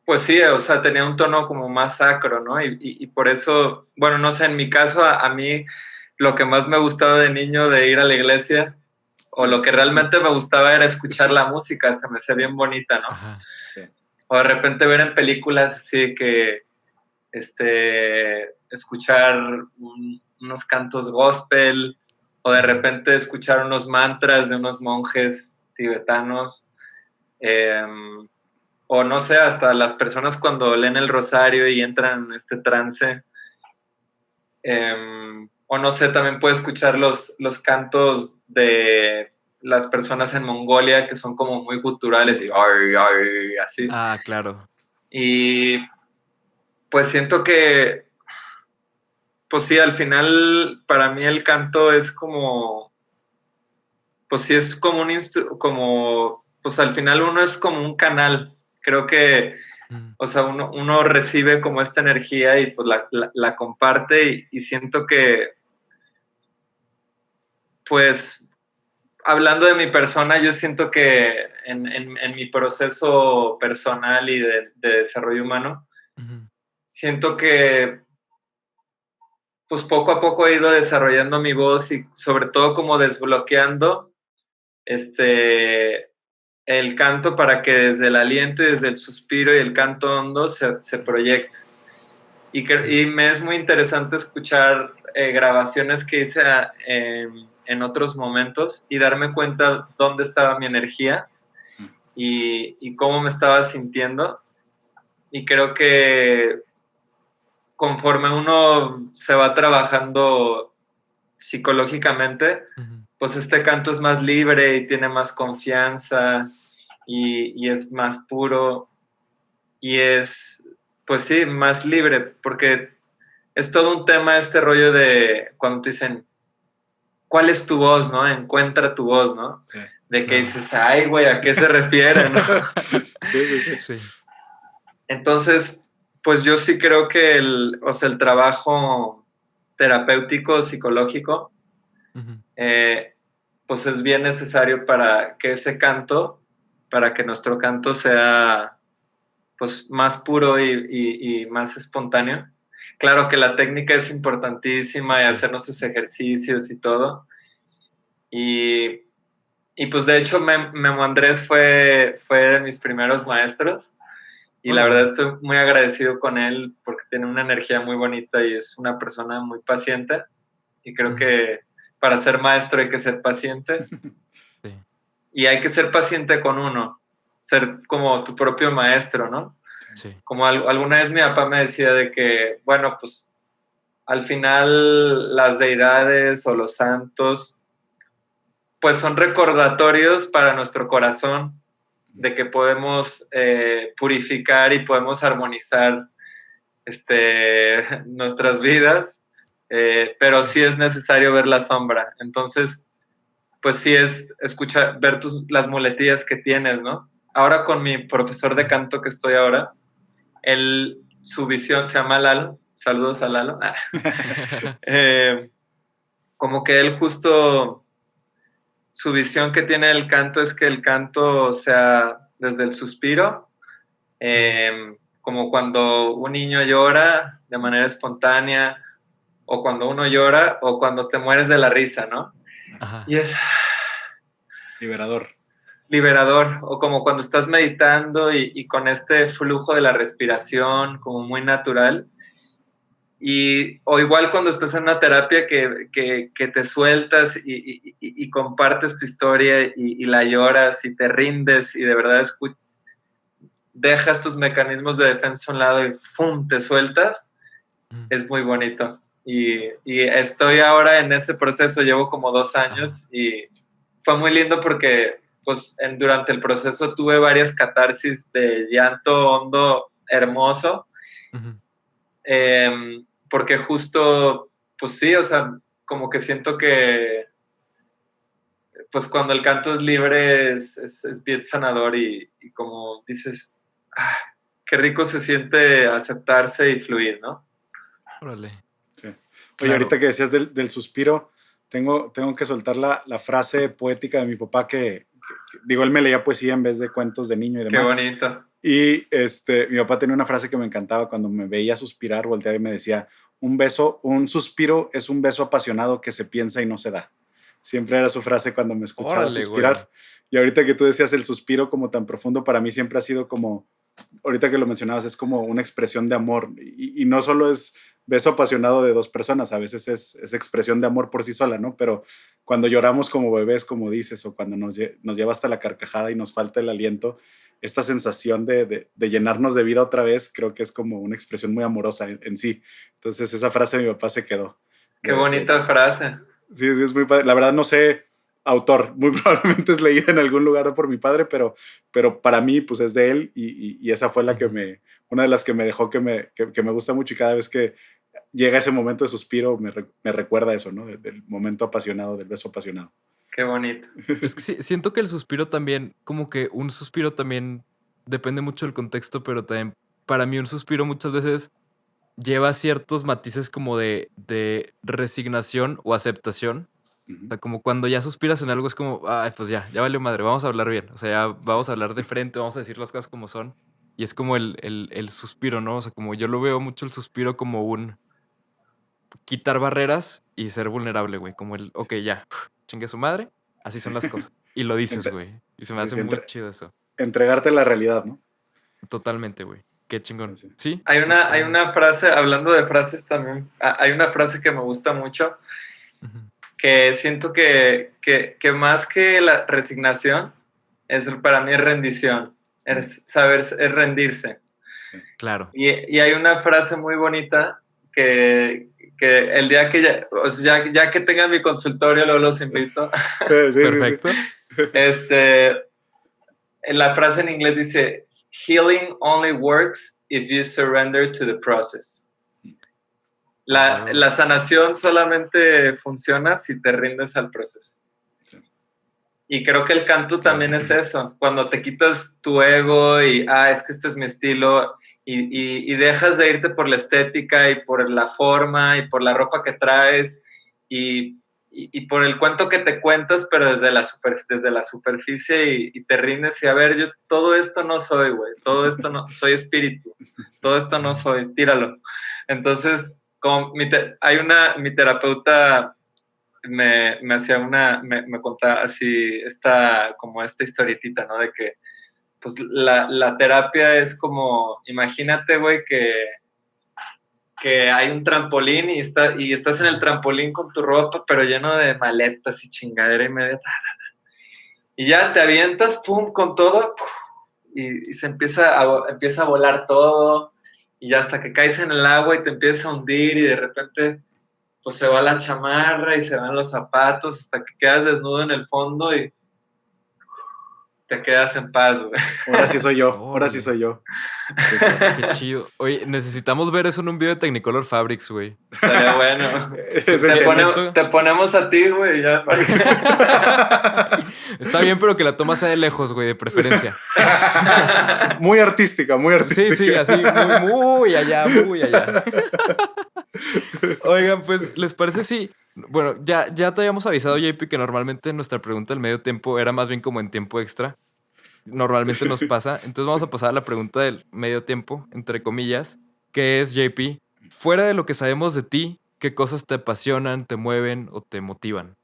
[SPEAKER 4] Pues sí, o sea, tenía un tono como más sacro, ¿no? Y por eso, bueno, no sé, en mi caso, a mí lo que más me gustaba de niño de ir a la iglesia, o lo que realmente me gustaba era escuchar la música, se me hacía bien bonita, ¿no?
[SPEAKER 2] Ajá.
[SPEAKER 3] Sí.
[SPEAKER 4] O de repente ver en películas así que, escuchar unos cantos gospel, o de repente escuchar unos mantras de unos monjes tibetanos. O no sé, hasta las personas cuando leen el rosario y entran en este trance. O no sé, también puedo escuchar los cantos de las personas en Mongolia que son como muy culturales y ay, ay, así.
[SPEAKER 2] Ah, claro.
[SPEAKER 4] Y pues siento que, pues sí, al final para mí el canto es como, pues sí, es como pues al final uno es como un canal. Creo que,
[SPEAKER 2] Mm.
[SPEAKER 4] o sea, uno recibe como esta energía y pues la comparte y siento que, pues, hablando de mi persona, yo siento que en mi proceso personal y de desarrollo humano,
[SPEAKER 2] Ujú.
[SPEAKER 4] siento que, pues, poco a poco he ido desarrollando mi voz y sobre todo como desbloqueando el canto para que desde el aliento y desde el suspiro y el canto hondo se proyecte. y me es muy interesante escuchar grabaciones que hice en otros momentos y darme cuenta dónde estaba mi energía y cómo me estaba sintiendo. Y creo que conforme uno se va trabajando psicológicamente,
[SPEAKER 2] Ujú.
[SPEAKER 4] pues este canto es más libre y tiene más confianza y es más puro y es, pues sí, más libre, porque es todo un tema este rollo de cuando te dicen, ¿cuál es tu voz, no? Encuentra tu voz, ¿no?
[SPEAKER 3] Sí.
[SPEAKER 4] De que
[SPEAKER 2] Claro.
[SPEAKER 4] dices, ay, güey, ¿a qué se refiere, no?
[SPEAKER 3] Sí.
[SPEAKER 2] Sí.
[SPEAKER 4] Entonces, pues yo sí creo que o sea, el trabajo terapéutico, psicológico,
[SPEAKER 2] Ujú.
[SPEAKER 4] pues es bien necesario para que ese canto, para que nuestro canto sea pues más puro y más espontáneo. Claro que la técnica es importantísima y
[SPEAKER 2] Sí.
[SPEAKER 4] hacer nuestros ejercicios y todo. Y, y pues de hecho Memo Andrés fue de mis primeros maestros y la
[SPEAKER 2] Órale.
[SPEAKER 4] verdad estoy muy agradecido con él porque tiene una energía muy bonita y es una persona muy paciente y creo
[SPEAKER 2] Ujú.
[SPEAKER 4] que para ser maestro hay que ser paciente
[SPEAKER 2] Sí.
[SPEAKER 4] y hay que ser paciente con uno, ser como tu propio maestro, ¿no?
[SPEAKER 2] Sí.
[SPEAKER 4] Como alguna vez mi papá me decía de que, bueno, pues al final las deidades o los santos, pues son recordatorios para nuestro corazón de que podemos purificar y podemos armonizar nuestras vidas, pero sí es necesario ver la sombra. Entonces, pues sí es escuchar, ver las muletillas que tienes, ¿no? Ahora con mi profesor de canto que estoy ahora, su visión se llama Lalo, saludos a Lalo, como que él justo, su visión que tiene del canto es que el canto sea desde el suspiro, como cuando un niño llora de manera espontánea, o cuando uno llora, o cuando te mueres de la risa, ¿no?
[SPEAKER 2] Ajá.
[SPEAKER 4] Y es
[SPEAKER 3] Liberador.
[SPEAKER 4] liberador, o como cuando estás meditando y con este flujo de la respiración como muy natural, o igual cuando estás en una terapia que te sueltas y compartes tu historia y la lloras y te rindes y de verdad dejas tus mecanismos de defensa a un lado y ¡fum! Te sueltas,
[SPEAKER 2] Ujú.
[SPEAKER 4] es muy bonito. Y estoy ahora en ese proceso, llevo como 2 años y fue muy lindo porque pues durante el proceso tuve varias catarsis de llanto hondo hermoso,
[SPEAKER 2] Ujú.
[SPEAKER 4] porque justo, pues sí, o sea, como que siento que pues cuando el canto es libre es bien sanador y como dices, ah, qué rico se siente aceptarse y fluir, ¿no?
[SPEAKER 2] Órale.
[SPEAKER 3] Sí. Oye,
[SPEAKER 2] Claro.
[SPEAKER 3] ahorita que decías del suspiro, tengo que soltar la frase poética de mi papá digo, él me leía poesía en vez de cuentos de niño y
[SPEAKER 4] Qué
[SPEAKER 3] demás.
[SPEAKER 4] bonito.
[SPEAKER 3] Y mi papá tenía una frase que me encantaba cuando me veía suspirar, volteaba y me decía, un suspiro es un beso apasionado que se piensa y no se da. Siempre era su frase cuando me escuchaba
[SPEAKER 2] Órale, güey.
[SPEAKER 3] suspirar. Y ahorita que tú decías el suspiro como tan profundo, para mí siempre ha sido como, ahorita que lo mencionabas, es como una expresión de amor. Y no solo es beso apasionado de dos personas, a veces es expresión de amor por sí sola, ¿no? Pero cuando lloramos como bebés, como dices, o cuando nos lleva hasta la carcajada y nos falta el aliento, esta sensación de llenarnos de vida otra vez, creo que es como una expresión muy amorosa en sí. Entonces esa frase de mi papá se quedó.
[SPEAKER 4] Qué bonita frase.
[SPEAKER 3] Sí, es muy padre. La verdad no sé autor, muy probablemente es leída en algún lugar por mi padre, pero para mí pues es de él y esa fue la que
[SPEAKER 2] Ujú.
[SPEAKER 3] una de las que me dejó que me gusta mucho y cada vez que llega ese momento de suspiro me recuerda eso, ¿no? Del momento apasionado, del beso apasionado.
[SPEAKER 4] Qué bonito.
[SPEAKER 2] Es que siento que el suspiro también, como que un suspiro también depende mucho del contexto, pero también para mí un suspiro muchas veces lleva ciertos matices como de resignación o aceptación. O
[SPEAKER 3] Ujú.
[SPEAKER 2] sea, como cuando ya suspiras en algo es como, ay, pues ya valió madre, vamos a hablar bien. O sea, ya
[SPEAKER 3] Sí.
[SPEAKER 2] vamos a hablar de frente, vamos a decir las cosas como son. Y es como el suspiro, ¿no? O sea, como yo lo veo mucho el suspiro como un quitar barreras y ser vulnerable, güey. Como ok, ya, chingue su madre, así
[SPEAKER 3] Sí.
[SPEAKER 2] son las cosas. Y lo dices,
[SPEAKER 3] Entre-
[SPEAKER 2] güey. Y se me
[SPEAKER 3] sí,
[SPEAKER 2] hace
[SPEAKER 3] sí,
[SPEAKER 2] muy chido eso.
[SPEAKER 3] entregarte la realidad, ¿no?
[SPEAKER 2] Totalmente, güey. Qué chingón.
[SPEAKER 3] Sí, sí.
[SPEAKER 2] Sí.
[SPEAKER 4] Hay una frase, hablando de frases también, hay una frase que me gusta mucho,
[SPEAKER 2] Ujú.
[SPEAKER 4] que siento que más que la resignación, para mí es rendición, es rendirse.
[SPEAKER 2] Claro.
[SPEAKER 4] Y hay una frase muy bonita que el día que ya que tengan mi consultorio, luego los invito.
[SPEAKER 3] Sí, sí,
[SPEAKER 2] Perfecto.
[SPEAKER 4] La frase en inglés dice, healing only works if you surrender to the process. La sanación solamente funciona si te rindes al proceso.
[SPEAKER 3] Sí.
[SPEAKER 4] Y creo que el canto también es eso, cuando te quitas tu ego y, es que este es mi estilo, y dejas de irte por la estética y por la forma y por la ropa que traes y por el cuento que te cuentas, pero desde la superficie y te rindes y a ver, yo todo esto no soy, güey, todo esto no, soy espíritu, todo esto no soy, tíralo. Entonces, mi terapeuta me hacía me contaba así, esta historietita, ¿no? De que, pues, la terapia es como, imagínate, güey, que hay un trampolín y estás en el trampolín con tu ropa, pero lleno de maletas y chingadera y media. Y ya te avientas, pum, con todo, y se empieza a volar todo, y ya hasta que caes en el agua y te empiezas a hundir y de repente pues se va la chamarra y se van los zapatos hasta que quedas desnudo en el fondo y te quedas en paz, güey.
[SPEAKER 3] Ahora sí soy yo, ahora sí soy yo. Sí, claro.
[SPEAKER 2] Qué chido. Oye, necesitamos ver eso en un video de Technicolor Fabrics, güey.
[SPEAKER 4] Estaría bueno.
[SPEAKER 3] Ese es el-
[SPEAKER 4] Te ponemos a ti, güey, ya.
[SPEAKER 2] Está bien, pero que la toma sea de lejos, güey, de preferencia.
[SPEAKER 3] Muy artística, muy artística.
[SPEAKER 2] Sí, así, muy allá, muy allá. Oigan, pues, ¿les parece si...? Bueno, ya te habíamos avisado, JP, que normalmente nuestra pregunta del medio tiempo era más bien como en tiempo extra. Normalmente nos pasa. Entonces vamos a pasar a la pregunta del medio tiempo, entre comillas, que es, JP, fuera de lo que sabemos de ti, ¿qué cosas te apasionan, te mueven o te motivan?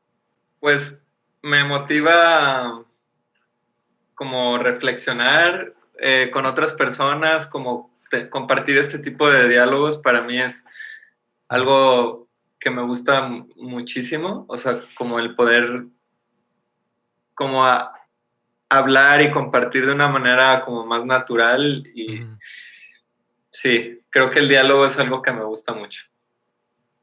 [SPEAKER 4] Pues me motiva como reflexionar con otras personas, como compartir este tipo de diálogos para mí es algo que me gusta muchísimo, o sea, como el poder como hablar y compartir de una manera como más natural y sí, creo que el diálogo es algo que me gusta mucho.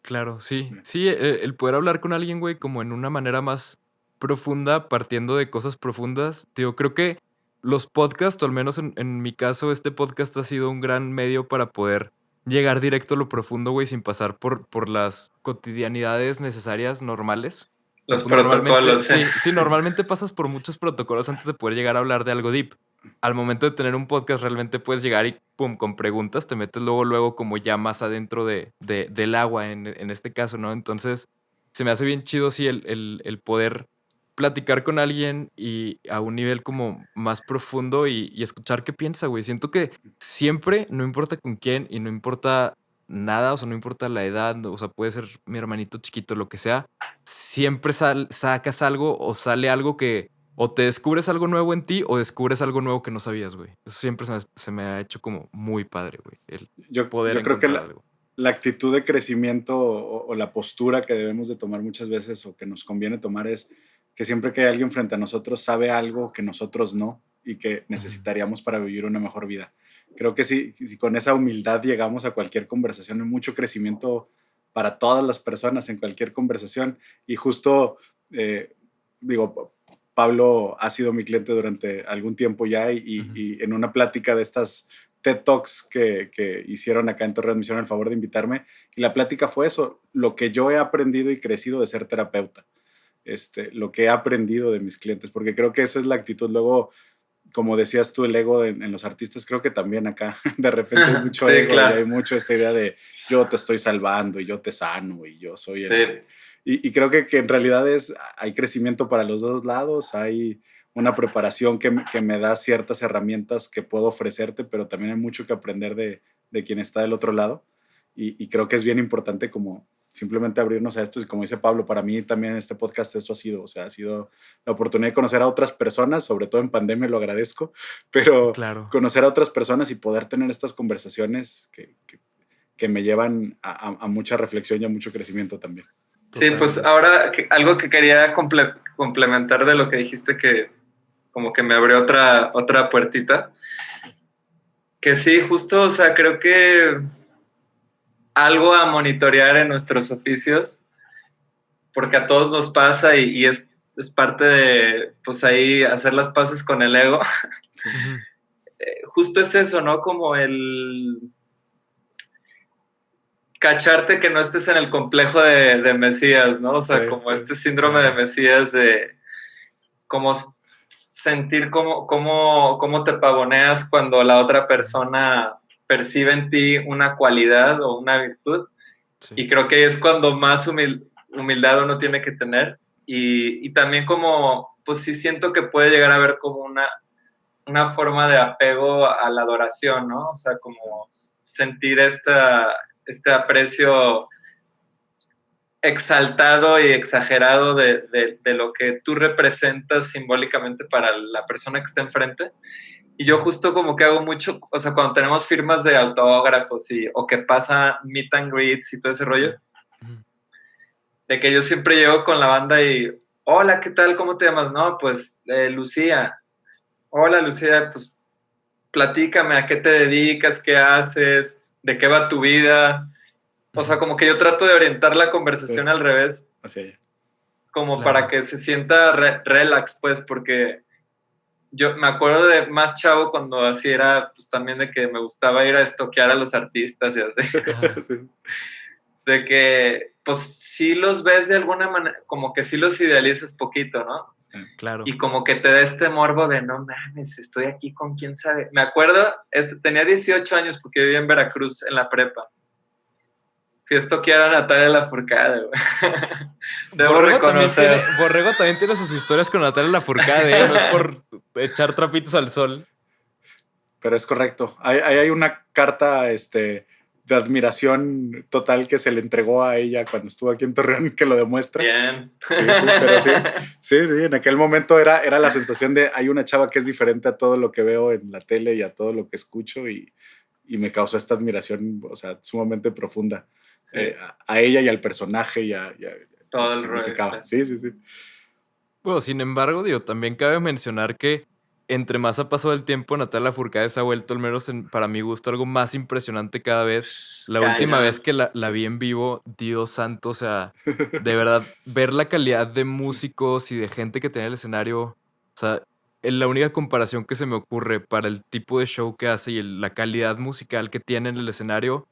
[SPEAKER 2] Claro, sí. Sí, el poder hablar con alguien, güey, como en una manera más profunda, partiendo de cosas profundas. Digo, creo que los podcasts, o al menos en mi caso, este podcast ha sido un gran medio para poder llegar directo a lo profundo, güey, sin pasar por las cotidianidades necesarias, normales.
[SPEAKER 4] Los
[SPEAKER 2] Pues
[SPEAKER 4] protocolos.
[SPEAKER 2] Sí, normalmente pasas por muchos protocolos antes de poder llegar a hablar de algo deep. Al momento de tener un podcast realmente puedes llegar y pum, con preguntas, te metes luego como ya más adentro del agua en este caso, ¿no? Entonces se me hace bien chido, sí, el poder platicar con alguien y a un nivel como más profundo y escuchar qué piensa, güey. Siento que siempre, no importa con quién y no importa nada, o sea, no importa la edad, o sea, puede ser mi hermanito chiquito, lo que sea, siempre sacas algo o sale algo que o te descubres algo nuevo en ti o descubres algo nuevo que no sabías, güey. Eso siempre se me ha hecho como muy padre, güey. El
[SPEAKER 3] Yo
[SPEAKER 2] poder
[SPEAKER 3] creo que
[SPEAKER 2] encontrar algo.
[SPEAKER 3] la actitud de crecimiento o la postura que debemos de tomar muchas veces o que nos conviene tomar es que siempre que hay alguien frente a nosotros sabe algo que nosotros no y que necesitaríamos para vivir una mejor vida. Creo que si con esa humildad llegamos a cualquier conversación, hay mucho crecimiento para todas las personas en cualquier conversación. Y justo, digo, Pablo ha sido mi cliente durante algún tiempo ya y en una plática de estas TED Talks que hicieron acá en Torreón me hicieron el favor de invitarme y la plática fue eso, lo que yo he aprendido y crecido de ser terapeuta, lo que he aprendido de mis clientes, porque creo que esa es la actitud. Luego, como decías tú, el ego en los artistas, creo que también acá de repente hay mucho
[SPEAKER 4] Sí,
[SPEAKER 3] ego
[SPEAKER 4] claro.
[SPEAKER 3] y hay mucho esta idea de yo te estoy salvando y yo te sano y yo soy el...
[SPEAKER 4] Sí.
[SPEAKER 3] Y creo que en realidad hay crecimiento para los dos lados, hay una preparación que me da ciertas herramientas que puedo ofrecerte, pero también hay mucho que aprender de quien está del otro lado. Y creo que es bien importante como simplemente abrirnos a esto. Y como dice Pablo, para mí también este podcast eso ha sido, o sea, ha sido la oportunidad de conocer a otras personas, sobre todo en pandemia lo agradezco, pero
[SPEAKER 2] Claro.
[SPEAKER 3] conocer a otras personas y poder tener estas conversaciones que me llevan a mucha reflexión y a mucho crecimiento también.
[SPEAKER 4] Sí, pues
[SPEAKER 2] Totalmente.
[SPEAKER 4] ahora algo que quería complementar de lo que dijiste, que como que me abrió otra puertita, que sí, justo, o sea, creo que algo a monitorear en nuestros oficios, porque a todos nos pasa y es parte de, pues ahí, hacer las paces con el ego.
[SPEAKER 3] Sí.
[SPEAKER 2] Ujú.
[SPEAKER 4] Justo es eso, ¿no? Como el cacharte que no estés en el complejo de Mesías, ¿no? O sea,
[SPEAKER 3] Sí,
[SPEAKER 4] como
[SPEAKER 3] sí,
[SPEAKER 4] este síndrome
[SPEAKER 2] claro.
[SPEAKER 4] de Mesías de como sentir cómo te pavoneas cuando la otra persona percibe en ti una cualidad o una virtud.
[SPEAKER 2] Sí.
[SPEAKER 4] Y creo que es cuando más humildad uno tiene que tener. Y también como, pues sí siento que puede llegar a haber como una forma de apego a la adoración, ¿no? O sea, como sentir este aprecio exaltado y exagerado de lo que tú representas simbólicamente para la persona que está enfrente. Y yo justo como que hago mucho, o sea, cuando tenemos firmas de autógrafos o que pasa meet and greets y todo ese rollo,
[SPEAKER 2] Ujú.
[SPEAKER 4] de que yo siempre llego con la banda y, hola, ¿qué tal? ¿Cómo te llamas? No, pues Lucía. Hola, Lucía, pues platícame, ¿a qué te dedicas? ¿Qué haces? ¿De qué va tu vida? O sea, como que yo trato de orientar la conversación
[SPEAKER 3] Sí.
[SPEAKER 4] al revés,
[SPEAKER 3] Hacia allá.
[SPEAKER 4] como
[SPEAKER 2] Claro.
[SPEAKER 4] para que se sienta relax, pues, porque yo me acuerdo de más chavo cuando así era, pues también de que me gustaba ir a estoquear a los artistas y así,
[SPEAKER 2] Ajá.
[SPEAKER 3] Sí.
[SPEAKER 4] de que, pues sí los ves de alguna manera, como que sí los idealizas poquito, ¿no?
[SPEAKER 2] Claro.
[SPEAKER 4] Y como que te da este morbo de, no mames, estoy aquí con quién sabe. Me acuerdo, tenía 18 años porque vivía en Veracruz en la prepa. Fui a estoquear a Natalia Lafourcade, güey. Debo reconocer.
[SPEAKER 2] Borrego también tiene sus historias con Natalia Lafourcade, ¿eh? No es por echar trapitos al sol.
[SPEAKER 3] Pero es correcto. Hay una carta de admiración total que se le entregó a ella cuando estuvo aquí en Torreón que lo demuestra.
[SPEAKER 4] Bien.
[SPEAKER 3] Sí, pero sí, en aquel momento era la sensación de hay una chava que es diferente a todo lo que veo en la tele y a todo lo que escucho y me causó esta admiración, o sea, sumamente profunda
[SPEAKER 4] Sí,
[SPEAKER 3] a ella y al personaje y a lo
[SPEAKER 4] todo
[SPEAKER 3] que
[SPEAKER 4] el rollo.
[SPEAKER 3] significaba.
[SPEAKER 4] Claro.
[SPEAKER 3] Sí.
[SPEAKER 2] Bueno, sin embargo, digo, también cabe mencionar que entre más ha pasado el tiempo, Natalia Lafourcade se ha vuelto, al menos para mi gusto, algo más impresionante cada vez. La última
[SPEAKER 4] Cañón.
[SPEAKER 2] vez que la vi en vivo, Dios santo, o sea, de verdad, ver la calidad de músicos y de gente que tenía el escenario, o sea, la única comparación que se me ocurre para el tipo de show que hace y la calidad musical que tiene en el escenario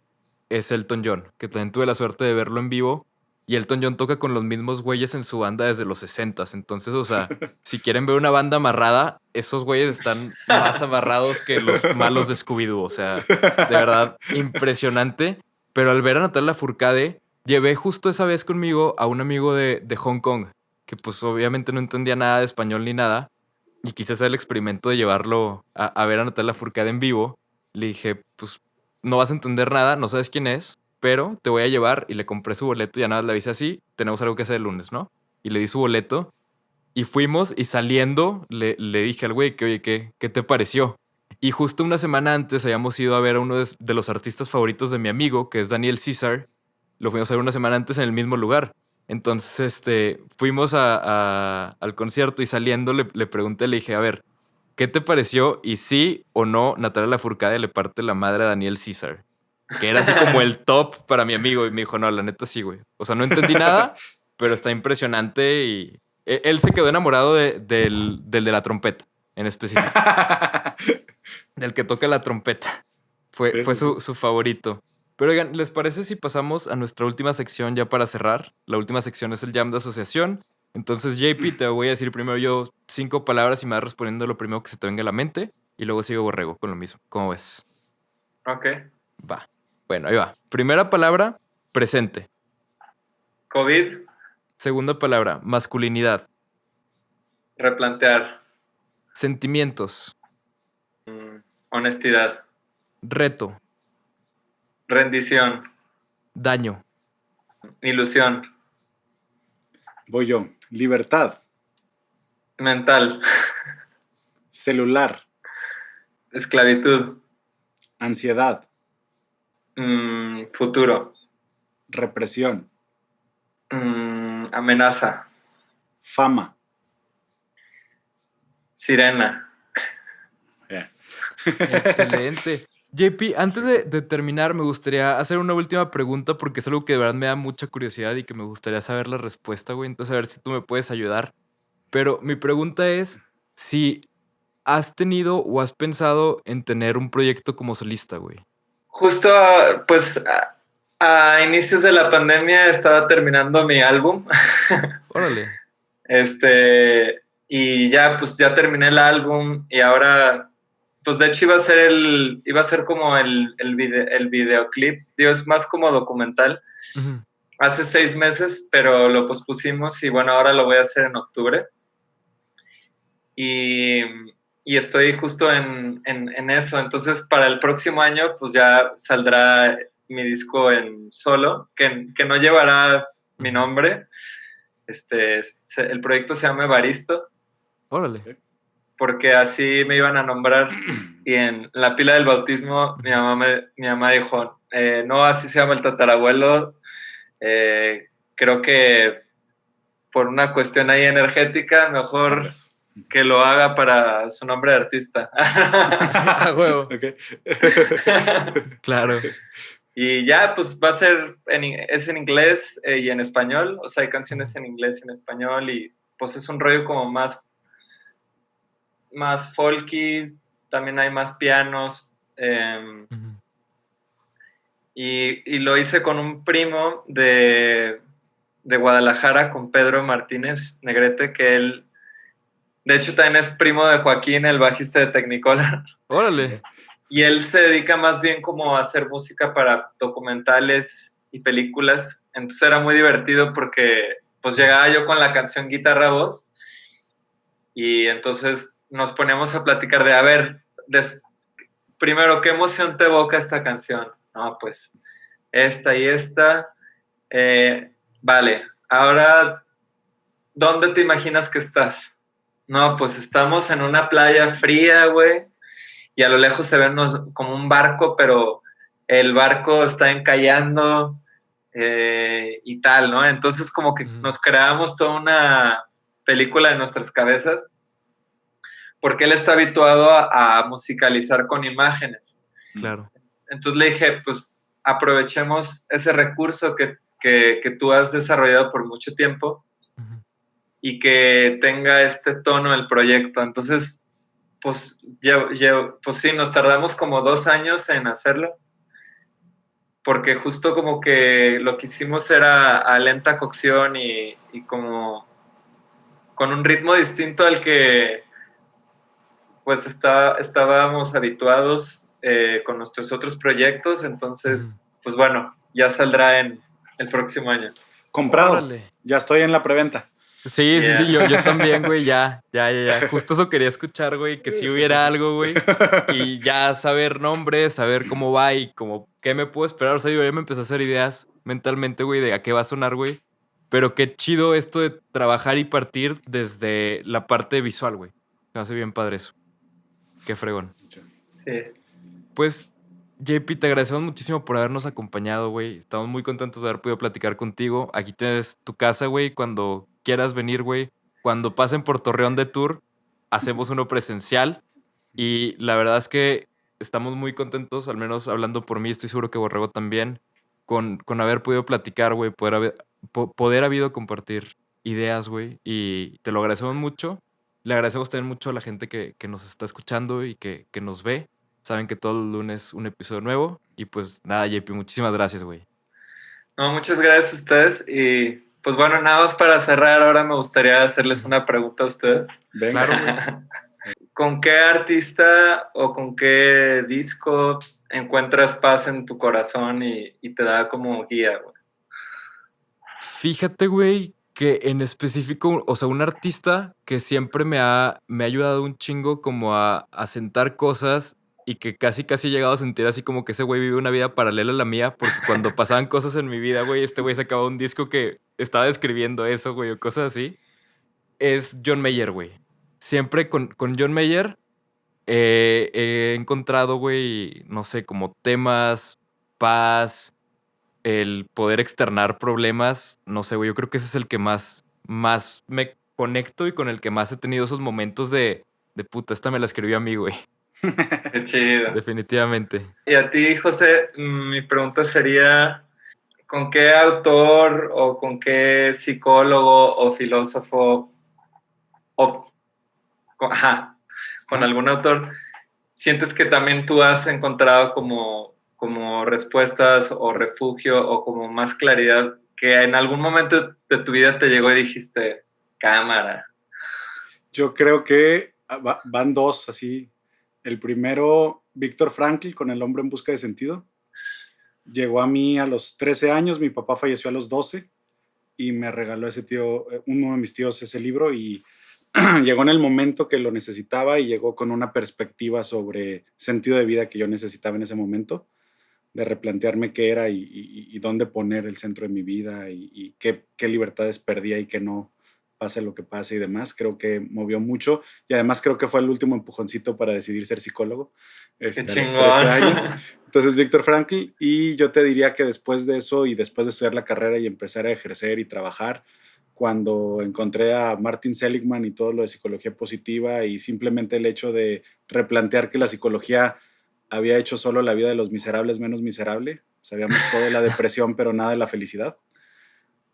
[SPEAKER 2] es Elton John, que también tuve la suerte de verlo en vivo. Y Elton John toca con los mismos güeyes en su banda desde los 60s. Entonces, o sea, si quieren ver una banda amarrada, esos güeyes están más amarrados que los malos de Scooby-Doo. O sea, de verdad, impresionante. Pero al ver a Natalia Lafourcade, llevé justo esa vez conmigo a un amigo de Hong Kong, que pues obviamente no entendía nada de español ni nada. Y quise hacer el experimento de llevarlo a ver a Natalia Lafourcade en vivo. Le dije, pues no vas a entender nada, no sabes quién es, pero te voy a llevar, y le compré su boleto y ya nada más le avisé así, tenemos algo que hacer el lunes, ¿no? Y le di su boleto y fuimos y saliendo le dije al güey que, oye, ¿qué te pareció? Y justo una semana antes habíamos ido a ver a uno de los artistas favoritos de mi amigo, que es Daniel Caesar. Lo fuimos a ver una semana antes en el mismo lugar. Entonces, fuimos al concierto y saliendo le pregunté, le dije, a ver, ¿qué te pareció? Y sí o no, Natalia Lafourcade le parte la madre a Daniel Caesar. Que era así como el top para mi amigo. Y me dijo, no, la neta sí, güey. O sea, no entendí nada, pero está impresionante. Y él se quedó enamorado del de la trompeta, en específico. Del que toca la trompeta. Fue
[SPEAKER 3] Sí.
[SPEAKER 2] su favorito. Pero oigan, ¿les parece si pasamos a nuestra última sección ya para cerrar? La última sección es el jam de asociación. Entonces, JP, te voy a decir primero yo 5 palabras y me vas respondiendo lo primero que se te venga a la mente. Y luego sigo Borrego con lo mismo. ¿Cómo ves?
[SPEAKER 4] Ok.
[SPEAKER 2] Va. Bueno, ahí va. Primera palabra, presente.
[SPEAKER 4] COVID,
[SPEAKER 2] Segunda palabra, masculinidad.
[SPEAKER 4] replantear,
[SPEAKER 2] Sentimientos.
[SPEAKER 4] honestidad,
[SPEAKER 2] Reto.
[SPEAKER 4] rendición,
[SPEAKER 2] Daño.
[SPEAKER 4] Ilusión.
[SPEAKER 3] Voy yo. Libertad.
[SPEAKER 4] Mental.
[SPEAKER 3] Celular.
[SPEAKER 4] Esclavitud.
[SPEAKER 3] Ansiedad.
[SPEAKER 4] Futuro.
[SPEAKER 3] Represión.
[SPEAKER 4] Amenaza.
[SPEAKER 3] Fama.
[SPEAKER 4] Sirena.
[SPEAKER 3] Yeah.
[SPEAKER 2] Excelente. JP, antes de terminar, me gustaría hacer una última pregunta porque es algo que de verdad me da mucha curiosidad y que me gustaría saber la respuesta, güey. Entonces, a ver si tú me puedes ayudar. Pero mi pregunta es si has tenido o has pensado en tener un proyecto como solista, güey.
[SPEAKER 4] Justo, pues, a inicios de la pandemia estaba terminando mi álbum.
[SPEAKER 2] Órale.
[SPEAKER 4] Y ya, pues, ya terminé el álbum y ahora, pues, de hecho iba a ser como el videoclip. Digo, es más como documental.
[SPEAKER 2] Ujú.
[SPEAKER 4] Hace 6 meses, pero lo pospusimos y bueno, ahora lo voy a hacer en octubre. Y estoy justo en eso. Entonces, para el próximo año, pues ya saldrá mi disco en solo, que no llevará mi
[SPEAKER 2] Ujú.
[SPEAKER 4] nombre. El proyecto se llama Evaristo,
[SPEAKER 2] Órale.
[SPEAKER 4] porque así me iban a nombrar. Y en la pila del bautismo, mi mamá dijo, no, así se llama el tatarabuelo. Creo que por una cuestión ahí energética, mejor
[SPEAKER 3] Arras.
[SPEAKER 4] que lo haga para su nombre de artista.
[SPEAKER 2] A huevo.
[SPEAKER 3] Ok.
[SPEAKER 2] Claro.
[SPEAKER 4] Y ya, pues va a ser, es en inglés y en español, o sea, hay canciones en inglés y en español y pues es un rollo como más folky, también hay más pianos.
[SPEAKER 2] Ujú.
[SPEAKER 4] Y lo hice con un primo de Guadalajara, con Pedro Martínez Negrete, que él, de hecho, también es primo de Joaquín, el bajista de Technicolor.
[SPEAKER 2] Órale.
[SPEAKER 4] Y él se dedica más bien como a hacer música para documentales y películas. Entonces era muy divertido porque pues llegaba yo con la canción guitarra-voz y entonces nos poníamos a platicar de, a ver, primero, ¿qué emoción te evoca esta canción? No, pues esta y esta. Vale, ahora, ¿dónde te imaginas que estás? No, pues estamos en una playa fría, güey, y a lo lejos se ve como un barco, pero el barco está encallando y tal, ¿no? Entonces como que nos creamos toda una película en nuestras cabezas porque él está habituado a musicalizar con imágenes.
[SPEAKER 2] Claro.
[SPEAKER 4] Entonces le dije, pues aprovechemos ese recurso que tú has desarrollado por mucho tiempo y que tenga este tono el proyecto. Entonces, pues sí, nos tardamos como 2 años en hacerlo, porque justo como que lo que hicimos era a lenta cocción y como con un ritmo distinto al que pues estábamos habituados con nuestros otros proyectos. Entonces, pues bueno, ya saldrá en el próximo año.
[SPEAKER 3] Comprado.
[SPEAKER 2] Órale.
[SPEAKER 3] Ya estoy en la preventa.
[SPEAKER 2] Sí,
[SPEAKER 4] Yeah.
[SPEAKER 2] sí, yo también, güey, ya. Justo eso quería escuchar, güey, que si hubiera algo, güey. Y ya saber nombres, saber cómo va y como qué me puedo esperar. O sea, yo ya me empecé a hacer ideas mentalmente, güey, de a qué va a sonar, güey. Pero qué chido esto de trabajar y partir desde la parte visual, güey. Me hace bien padre eso. Qué fregón.
[SPEAKER 4] Sí.
[SPEAKER 2] Pues, JP, te agradecemos muchísimo por habernos acompañado, güey. Estamos muy contentos de haber podido platicar contigo. Aquí tienes tu casa, güey. Cuando quieras venir, güey. Cuando pasen por Torreón de Tour, hacemos uno presencial. Y la verdad es que estamos muy contentos, al menos hablando por mí, estoy seguro que Borrego también, con haber podido platicar, güey, poder habido compartir ideas, güey. Y te lo agradecemos mucho. Le agradecemos también mucho a la gente que nos está escuchando y que nos ve. Saben que todos los lunes un episodio nuevo. Y pues nada, JP, muchísimas gracias, güey.
[SPEAKER 4] No, muchas gracias a ustedes. Y pues bueno, nada más para cerrar, ahora me gustaría hacerles una pregunta a ustedes.
[SPEAKER 3] Venga.
[SPEAKER 2] Claro, güey.
[SPEAKER 4] ¿Con qué artista o con qué disco encuentras paz en tu corazón y te da como guía, güey?
[SPEAKER 2] Fíjate, güey, que en específico, o sea, un artista que siempre me ha ayudado un chingo como a sentar cosas y que casi he llegado a sentir así como que ese güey vive una vida paralela a la mía, porque cuando pasaban cosas en mi vida, güey, este güey sacaba un disco que estaba describiendo eso, güey, o cosas así, es John Mayer, güey. Siempre con John Mayer he encontrado, güey, no sé, como temas, paz, el poder externar problemas, no sé, güey, yo creo que ese es el que más me conecto y con el que más he tenido esos momentos de puta, esta me la escribió a mí, güey.
[SPEAKER 4] Qué chido.
[SPEAKER 2] Definitivamente.
[SPEAKER 4] Y a ti, José, mi pregunta sería, ¿con qué autor o con qué psicólogo o filósofo o con algún autor sientes que también tú has encontrado como respuestas o refugio o como más claridad que en algún momento de tu vida te llegó y dijiste, cámara?
[SPEAKER 3] Yo creo que van dos así. El primero, Víctor Frankl, con El hombre en busca de sentido. Llegó a mí a los 13 años, mi papá falleció a los 12 y me regaló uno de mis tíos ese libro y llegó en el momento que lo necesitaba y llegó con una perspectiva sobre sentido de vida que yo necesitaba en ese momento, de replantearme qué era y dónde poner el centro de mi vida y qué libertades perdía y qué no, pase lo que pase y demás. Creo que movió mucho y además creo que fue el último empujoncito para decidir ser psicólogo a los 13 años. Entonces, Víctor Frankl, y yo te diría que después de eso y después de estudiar la carrera y empezar a ejercer y trabajar, cuando encontré a Martin Seligman y todo lo de psicología positiva y simplemente el hecho de replantear que la psicología había hecho solo la vida de los miserables menos miserable, sabíamos todo de la depresión pero nada de la felicidad.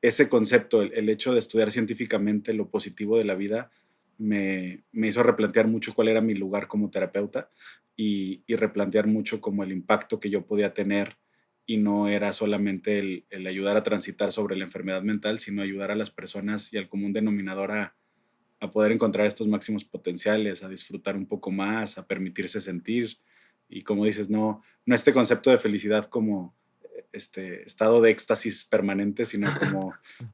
[SPEAKER 3] Ese concepto, el hecho de estudiar científicamente lo positivo de la vida, me hizo replantear mucho cuál era mi lugar como terapeuta y replantear mucho como el impacto que yo podía tener y no era solamente el ayudar a transitar sobre la enfermedad mental, sino ayudar a las personas y al común denominador a poder encontrar estos máximos potenciales, a disfrutar un poco más, a permitirse sentir y como dices, no este concepto de felicidad como estado de éxtasis permanente, sino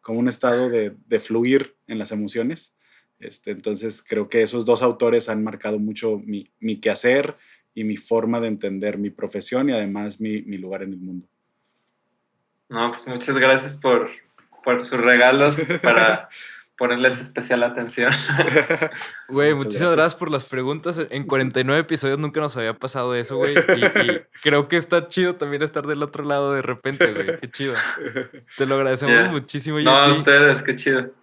[SPEAKER 3] como un estado de fluir en las emociones. Entonces creo que esos dos autores han marcado mucho mi quehacer y mi forma de entender mi profesión y además mi lugar en el mundo.
[SPEAKER 4] No, pues muchas gracias por sus regalos para ponerles especial atención.
[SPEAKER 2] Güey, muchísimas gracias por las preguntas. En 49 episodios nunca nos había pasado eso, güey. Y creo que está chido también estar del otro lado de repente, güey. Qué chido. Te lo agradecemos muchísimo.
[SPEAKER 4] No, a ustedes, qué chido.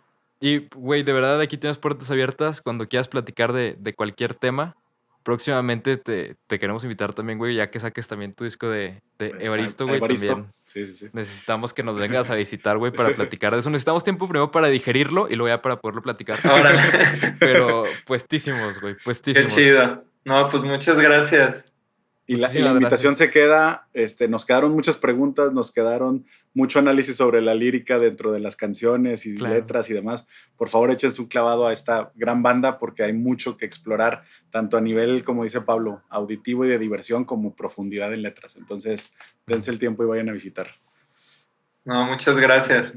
[SPEAKER 2] Y, güey, de verdad, aquí tienes puertas abiertas cuando quieras platicar de cualquier tema. Próximamente te queremos invitar también, güey, ya que saques también tu disco de Evaristo, güey. También
[SPEAKER 3] sí.
[SPEAKER 2] necesitamos que nos vengas a visitar, güey, para platicar de eso. Necesitamos tiempo primero para digerirlo y luego ya para poderlo platicar.
[SPEAKER 4] Órale.
[SPEAKER 2] Pero puestísimos, güey, puestísimos.
[SPEAKER 4] Qué chido. No, pues muchas gracias.
[SPEAKER 3] Y la invitación se queda, nos quedaron muchas preguntas, nos quedaron mucho análisis sobre la lírica dentro de las canciones y letras y demás. Por favor, échense un clavado a esta gran banda porque hay mucho que explorar, tanto a nivel, como dice Pablo, auditivo y de diversión, como profundidad en letras. Entonces, dense el tiempo y vayan a visitar.
[SPEAKER 4] No, muchas gracias.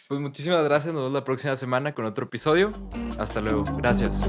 [SPEAKER 2] Pues muchísimas gracias, nos vemos la próxima semana con otro episodio. Hasta luego, gracias.